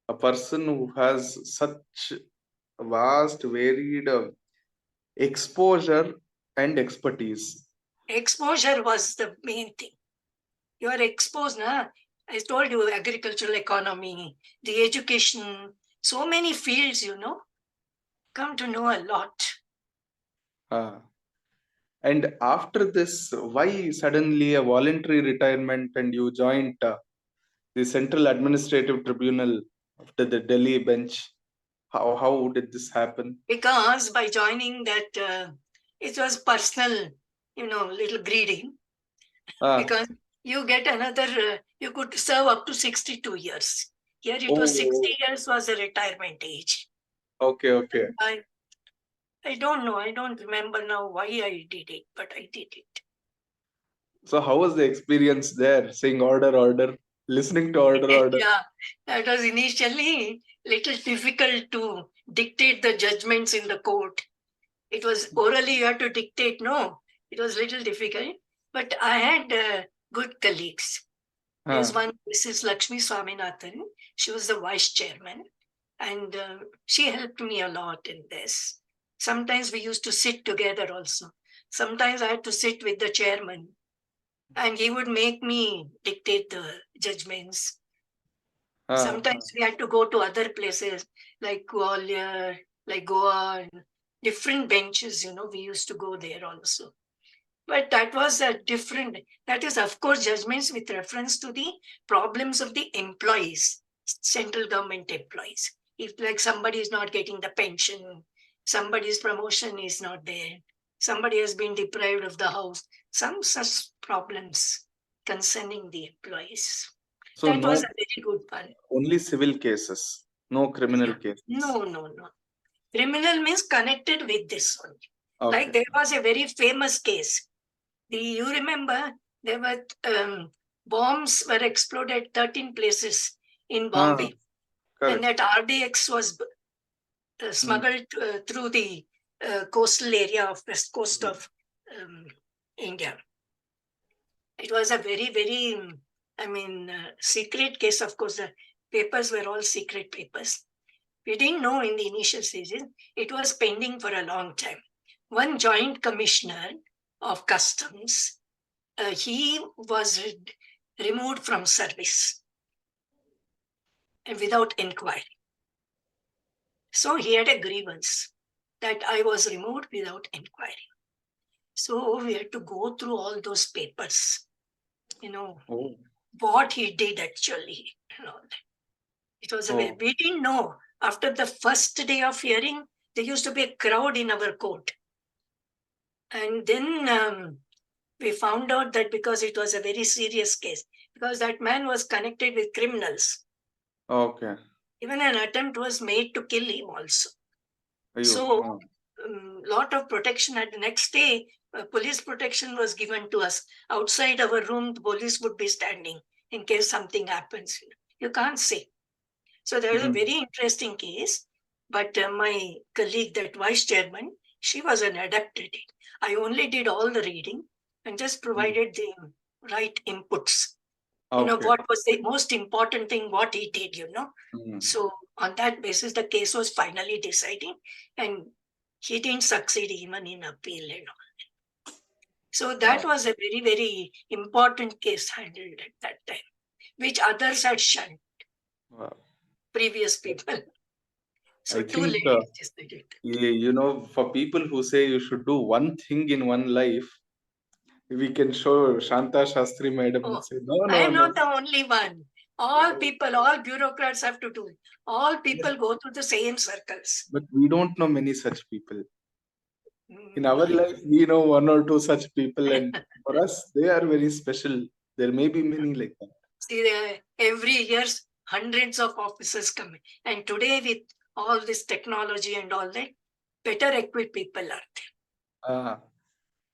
S1: a person who has such vast, varied exposure and expertise.
S2: Exposure was the main thing. You are exposed, I told you, agricultural economy, the education, so many fields, come to know a lot.
S1: And after this, why suddenly a voluntary retirement and you joined the Central Administrative Tribunal after the Delhi bench? How did this happen?
S2: Because by joining that, it was personal, little greedy.
S1: Ah,
S2: Because you get another, you could serve up to 62 years. Here it was 60 years was the retirement age.
S1: okay.
S2: I don't know. I don't remember now why I did it, but I did it.
S1: So how was the experience there? Saying order, listening to order.
S2: Yeah, that was initially little difficult to dictate the judgments in the court. It was orally you had to dictate. No, it was little difficult. But I had good colleagues. There's one, Mrs. Lakshmi Swaminathan. She was the vice chairman, and she helped me a lot in this. Sometimes we used to sit together also. Sometimes I had to sit with the chairman, and he would make me dictate the judgments. Sometimes we had to go to other places like Gwalior, like Goa, different benches, we used to go there also. But that was a different, that is, of course, judgments with reference to the problems of the employees, central government employees. If like somebody is not getting the pension, somebody's promotion is not there, somebody has been deprived of the house, some such problems concerning the employees.
S1: So
S2: that
S1: no,
S2: was a very good one.
S1: only civil cases, no criminal cases.
S2: No. Criminal means connected with this one.
S1: Okay.
S2: Like there was a very famous case. You remember there were bombs were exploded 13 places in Bombay.
S1: Correct.
S2: And that RDX was smuggled through the coastal area of west coast of India. It was a very, very, secret case. Of course, the papers were all secret papers. We didn't know in the initial stages. It was pending for a long time. One joint commissioner of customs, he was removed from service without inquiry. So he had a grievance that I was removed without inquiry. So we had to go through all those papers, what he did actually. It was we didn't know. After the first day of hearing, there used to be a crowd in our court. And then we found out that because it was a very serious case, because that man was connected with criminals.
S1: Okay.
S2: Even an attempt was made to kill him also. So, lot of protection. At the next day, police protection was given to us. Outside our room, the police would be standing in case something happens. You can't say. So there was a very interesting case. But my colleague, that vice chairman, she was an adept at it. I only did all the reading and just provided the right inputs. What was the most important thing, what he did, So on that basis, the case was finally decided, and he didn't succeed even in appeal and all. So that was a very, very important case handled at that time, which others had shunned. Previous people. So too late decided.
S1: For people who say you should do one thing in one life, we can show Shanta Shastri madam and say, no.
S2: I am not the only one. All people, all bureaucrats have to do it. All people go through the same circles.
S1: But we don't know many such people. In our life, we know one or two such people, and for us, they are very special. There may be many like that.
S2: See, every year, hundreds of officers come in. And today, with all this technology and all that, better equipped people are there.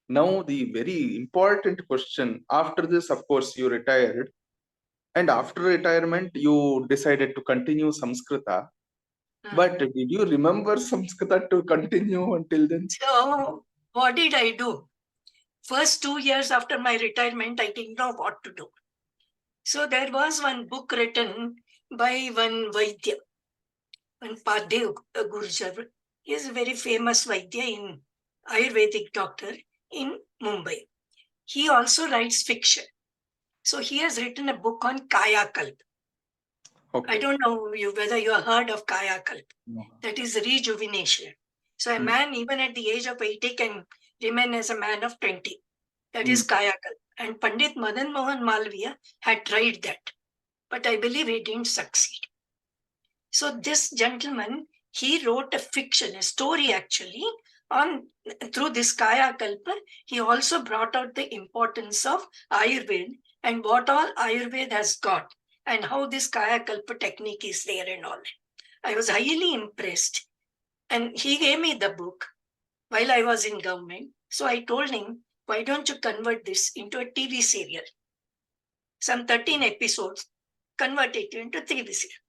S1: Now, the very important question, after this, of course, you retired. And after retirement, you decided to continue Samskrita. But did you remember Samskrita to continue until then?
S2: So, what did I do? First 2 years after my retirement, I didn't know what to do. So, there was one book written by one Vaidya, one Paddev Gurjar. He is a very famous Vaidya in Ayurvedic doctor in Mumbai. He also writes fiction. So he has written a book on Kaya Kalp. I don't know whether you have heard of Kaya Kalp. No. That is rejuvenation. So a man, even at the age of 80, can remain as a man of 20. That is
S1: Hmm.
S2: Kayakal. And Pandit Madan Mohan Malviya had tried that, but I believe he didn't succeed. So this gentleman, he wrote a fiction, a story actually, on through this Kaya Kalpa. He also brought out the importance of Ayurveda and what all Ayurveda has got and how this Kaya Kalpa technique is there and all. I was highly impressed. And he gave me the book while I was in government. So I told him, why don't you convert this into a TV serial? Some 13 episodes, convert it into TV serial.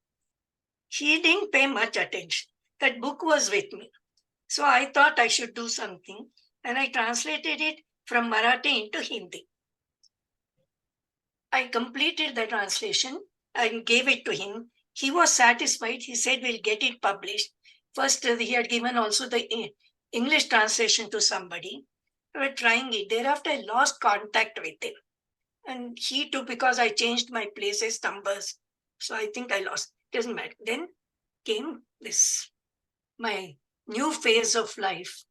S2: He didn't pay much attention. That book was with me. So I thought I should do something. And I translated it from Marathi into Hindi. I completed the translation and gave it to him. He was satisfied. He said, we'll get it published. First, he had given also the English translation to somebody. We were trying it. Thereafter, I lost contact with him. And he too, because I changed my places, numbers. So I think I lost. Doesn't matter. Then came this, my new phase of life.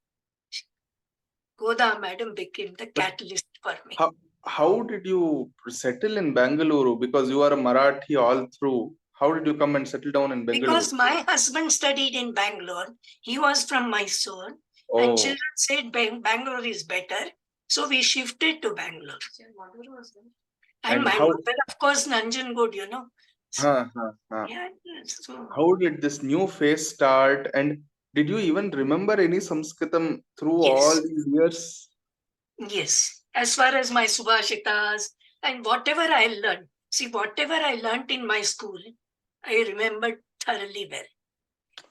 S2: Godha madam became the catalyst for me.
S1: How did you settle in Bengaluru? Because you are a Marathi all through. How did you come and settle down in Bengaluru?
S2: Because my husband studied in Bangalore. He was from Mysore.
S1: Oh.
S2: And children said Bangalore is better. So we shifted to Bangalore. And my mother, of course, Nanjangud, you know. So, yeah, so
S1: how did this new phase start? And did you even remember any Sanskritam through all these years?
S2: Yes. As far as my Subhashitas and whatever I learned, see, whatever I learned in my school, I remembered thoroughly well.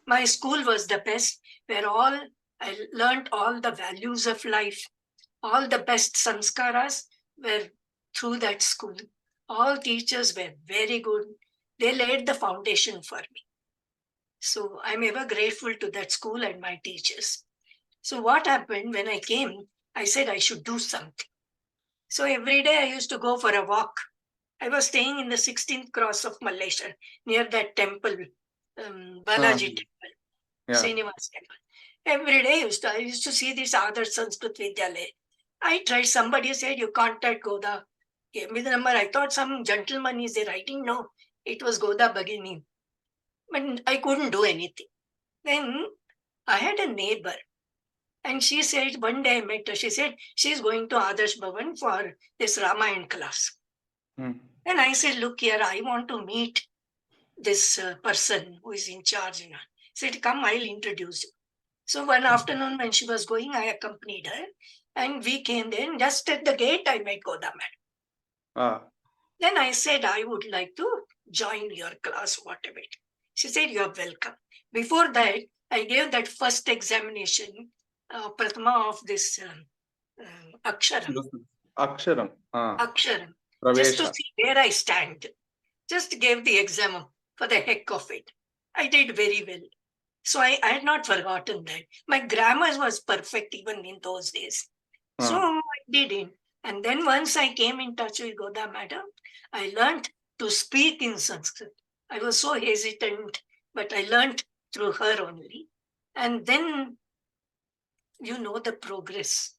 S2: My school was the best, where I learned all the values of life, all the best samskaras were through that school. All teachers were very good. They laid the foundation for me. So I'm ever grateful to that school and my teachers. So what happened when I came, I said I should do something. So every day I used to go for a walk. I was staying in the 16th cross of Malaysia, near that temple, Balaji temple, Srinivas temple. Every day I used to see this other Sanskrit Vidyalaya. I tried, somebody said, you contact Godha. Gave me the number. I thought some gentleman is there writing. No, it was Godha Bhagini. But I couldn't do anything. Then I had a neighbor. And she said, one day I met her, she said, she's going to Adarsh Bhavan for this Ramayana class. And I said, look here, I want to meet this person who is in charge. She said, come, I'll introduce you. So one afternoon when she was going, I accompanied her. And we came there. And just at the gate, I met Godha madam. Then I said, I would like to join your class, whatever. She said, you're welcome. Before that, I gave that first examination, Prathama of this Aksharam.
S1: Aksharam.
S2: Aksharam. Just to see where I stand. Just gave the exam for the heck of it. I did very well. So I had not forgotten that. My grammar was perfect even in those days. So I did it. And then once I came in touch with Godha madam, I learned to speak in Sanskrit. I was so hesitant, but I learned through her only. And then, you know, the progress.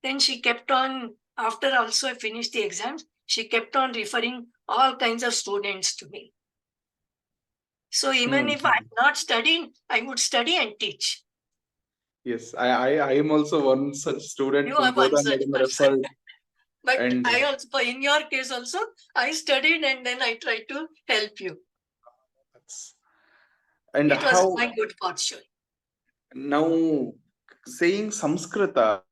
S2: Then she kept on, after also I finished the exams, she kept on referring all kinds of students to me. So even if I'm not studying, I would study and teach.
S1: Yes, I am also one such student.
S2: You are one such person. But I also, in your case also, I studied and then I tried to help you. And it was my good fortune.
S1: Now, saying Samskrita,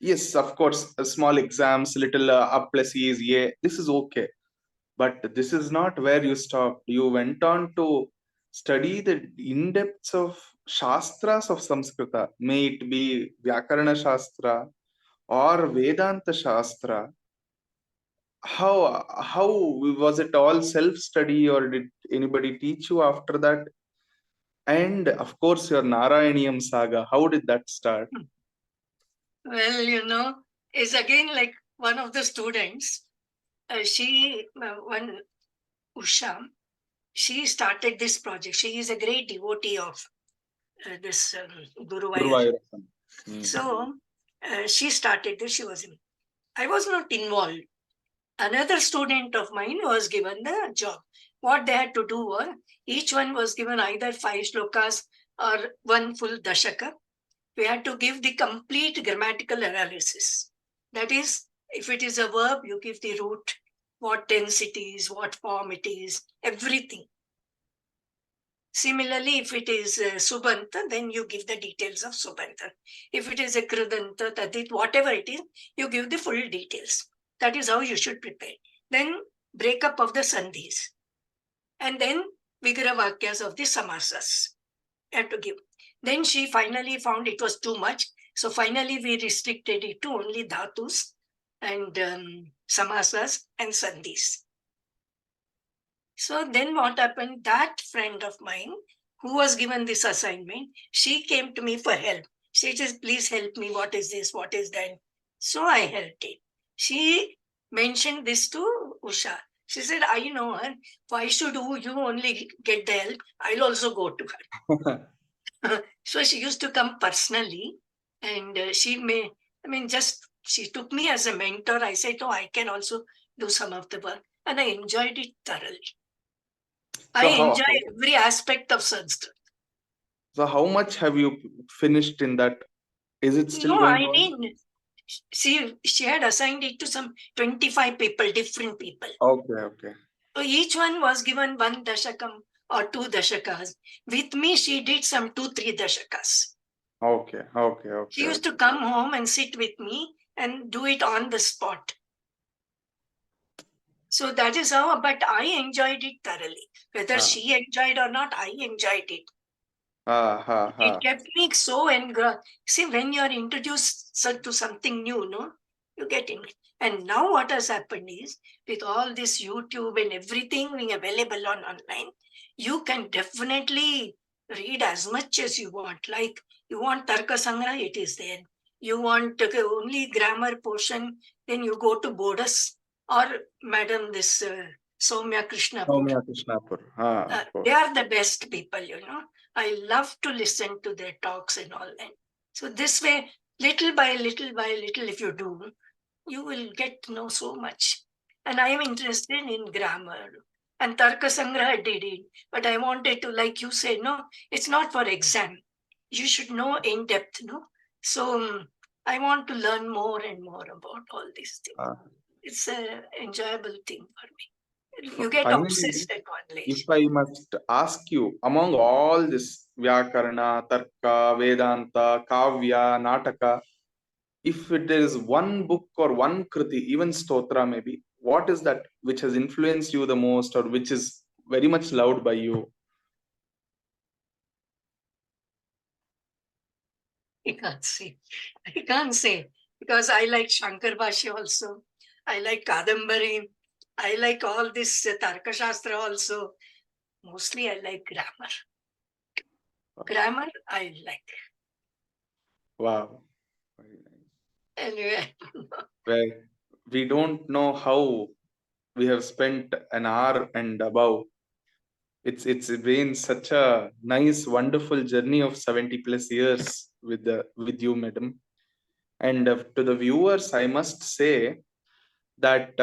S1: yes, of course, small exams, little up plus E is yeah, this is okay. But this is not where you stopped. You went on to study the in-depths of Shastras of Samskrita, may it be Vyakarana Shastra or Vedanta Shastra. How was it all self-study or did anybody teach you after that? And of course, your Narayaneeyam saga, how did that start?
S2: Well, you know, is again like one of the students. One Usha, she started this project. She is a great devotee of this Guru Vayar. So she started this. I was not involved. Another student of mine was given the job. What they had to do was, each one was given either 5 shlokas or one full dashaka. We had to give the complete grammatical analysis. That is, if it is a verb, you give the root, what tense it is, what form it is, everything. Similarly, if it is Subanta, then you give the details of Subanta. If it is a Kridanta, Tadit, whatever it is, you give the full details. That is how you should prepare. Then breakup of the sandhis. And then Vigra Vakyas of the samasas. You have to give. Then she finally found it was too much. So finally we restricted it to only dhatus and samasas and sandhis. So then what happened? That friend of mine who was given this assignment, she came to me for help. She says, please help me. What is this? What is that? So I helped it. She mentioned this to Usha. She said, I know her. Why should you only get the help? I'll also go to her. So she used to come personally and she took me as a mentor. I said, oh, I can also do some of the work. And I enjoyed it thoroughly. I enjoy every aspect of Sanskrit.
S1: So how much have you finished in that? Is it still
S2: No,
S1: going
S2: I
S1: on?
S2: mean, she had assigned it to some 25 people, different people.
S1: Okay.
S2: So each one was given one dashakam or 2 dashakas. With me, she did some 2-3 dashakas.
S1: Okay.
S2: She used to come home and sit with me and do it on the spot. So that is how, but I enjoyed it thoroughly. Whether she enjoyed or not, I enjoyed it. It kept me so engrossed. See, when you're introduced to something new, no, you get in. And now what has happened is, with all this YouTube and everything being available online, you can definitely read as much as you want. Like, you want Tarka Sangra, it is there. You want only grammar portion, then you go to Bodas or Madam this Soumya Krishnapur. They are the best people, I love to listen to their talks and all that. So this way, little by little, if you do, you will get to know so much. And I am interested in grammar. And Tarka Sangraha did it. But I wanted to, like you say, no, it's not for exam. You should know in depth, no? So I want to learn more and more about all these things. It's an enjoyable thing for me. You get
S1: Finally,
S2: obsessed at one age.
S1: If I must ask you, among all this Vyakarana, Tarka, Vedanta, Kavya, Nataka, if it is one book or one kriti, even stotra maybe, what is that which has influenced you the most or which is very much loved by you?
S2: I can't say because I like Shankar Bhashya also. I like Kadambari. I like all this Tarka Shastra also. Mostly I like grammar. Grammar I like.
S1: Wow.
S2: Anyway.
S1: Well, we don't know how we have spent an hour and above. It's been such a nice, wonderful journey of 70 plus years with you, madam. And to the viewers, I must say that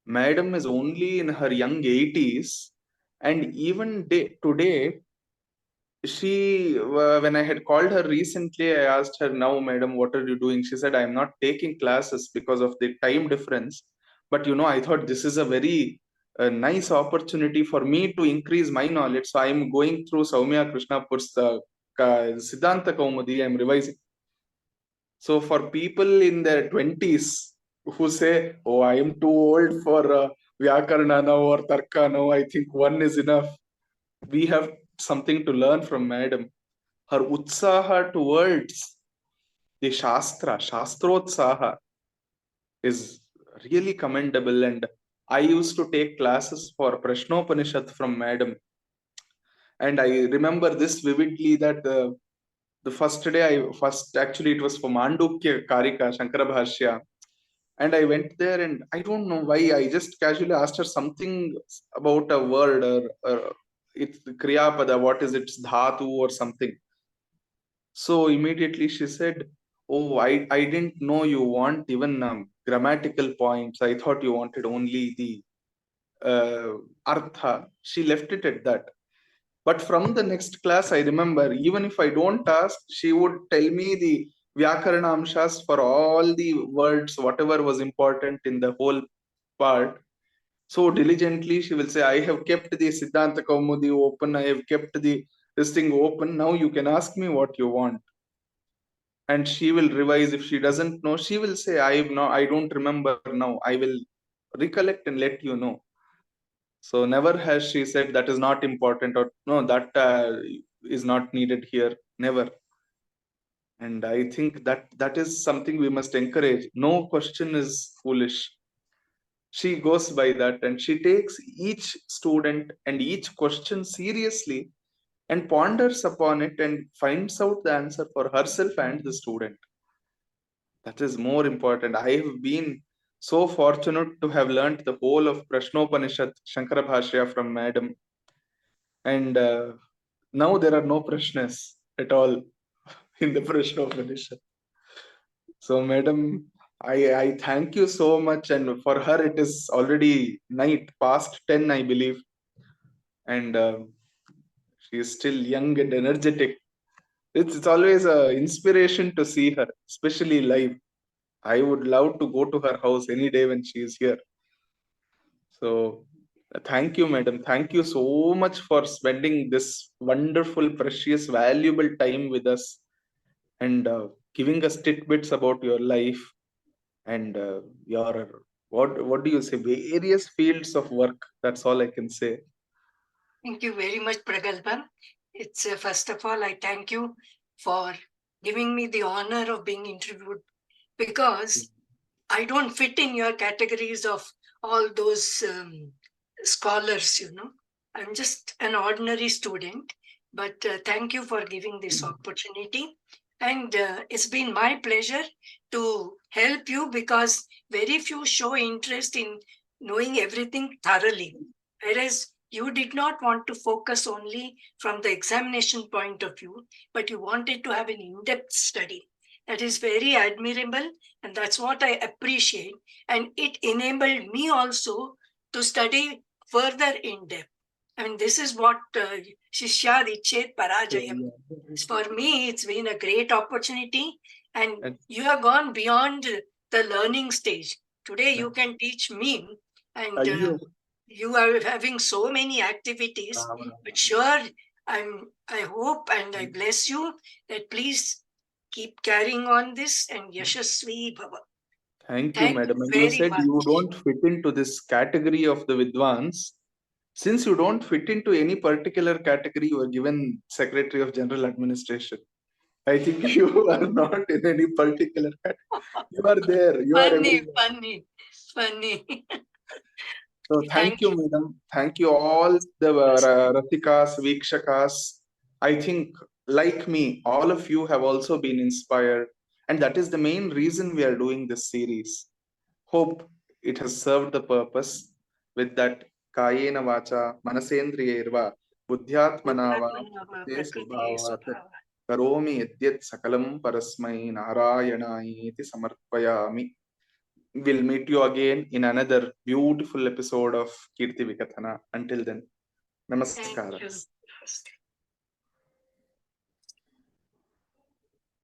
S1: madam is only in her young 80s, and even today, when I had called her recently, I asked her, now, madam, what are you doing? She said, I'm not taking classes because of the time difference. But I thought this is a very nice opportunity for me to increase my knowledge. So I'm going through Soumya Krishnapur's Siddhantha Kaumudi. I'm revising. So for people in their 20s who say, oh, I am too old for Vyakarana now or Tarka now, I think one is enough. We have something to learn from madam. Her utsaha towards the Shastrotsaha is really commendable. And I used to take classes for Prashnopanishad from madam. And I remember this vividly that the first day actually it was for Mandukya Karika, Shankara Bhashya. And I went there and I don't know why, I just casually asked her something about a word or it's Kriyapada, what is it, Dhatu or something. So immediately she said, "Oh, I didn't know you want even grammatical points. I thought you wanted only the artha." She left it at that. But from the next class, I remember, even if I don't ask, she would tell me the Vyakaranamshas for all the words, whatever was important in the whole part. So diligently, she will say, "I have kept the Siddhantha Kaumudi open, I have kept this thing open. Now you can ask me what you want." And she will revise. If she doesn't know, she will say, I don't remember now. I will recollect and let you know. So never has she said that is not important, or no, that is not needed here. Never. And I think that is something we must encourage. No question is foolish. She goes by that, and she takes each student and each question seriously and ponders upon it and finds out the answer for herself and the student. That is more important. I have been so fortunate to have learnt the whole of Prashnopanishad, Shankara Bhashya from Madam. And now there are no prashnas at all in the Prashnopanishad. So, Madam, I thank you so much. And for her, it is already night, past 10, I believe. And she is still young and energetic. It's always an inspiration to see her, especially live. I would love to go to her house any day when she is here. So, thank you, madam. Thank you so much for spending this wonderful, precious, valuable time with us and giving us tidbits about your life and your what do you say, various fields of work. That's all I can say.
S2: Thank you very much, Pragalpa. It's first of all, I thank you for giving me the honor of being interviewed, because I don't fit in your categories of all those scholars, I'm just an ordinary student, but thank you for giving this opportunity. And it's been my pleasure to help you, because very few show interest in knowing everything thoroughly. Whereas you did not want to focus only from the examination point of view, but you wanted to have an in-depth study. That is very admirable, and that's what I appreciate. And it enabled me also to study further in depth. I mean, this is what Shishya Dichet Parajayam. For me, it's been a great opportunity, and you have gone beyond the learning stage. Today, you can teach me, and you are having so many activities. But sure, I hope and I bless you that please keep carrying on this, and Yashasvi Bhava.
S1: Thank you, madam. And you said you don't fit into this category of the Vidwans. Since you don't fit into any particular category, you are given Secretary of General Administration. I think you are not in any particular category. You are there. You are everywhere.
S2: Funny.
S1: So thank you, madam. Thank you all the Ratikas, Vikshakas. I think, like me, all of you have also been inspired. And that is the main reason we are doing this series. Hope it has served the purpose. With that, Kayena Vacha, Manasendriyerva, Buddhyatmanava, Svabhavat, Karomi Yadyat Sakalam Parasmai Narayanayiti Samarpayami. We'll meet you again in another beautiful episode of Keerthi Vikathana. Until then, namaskar.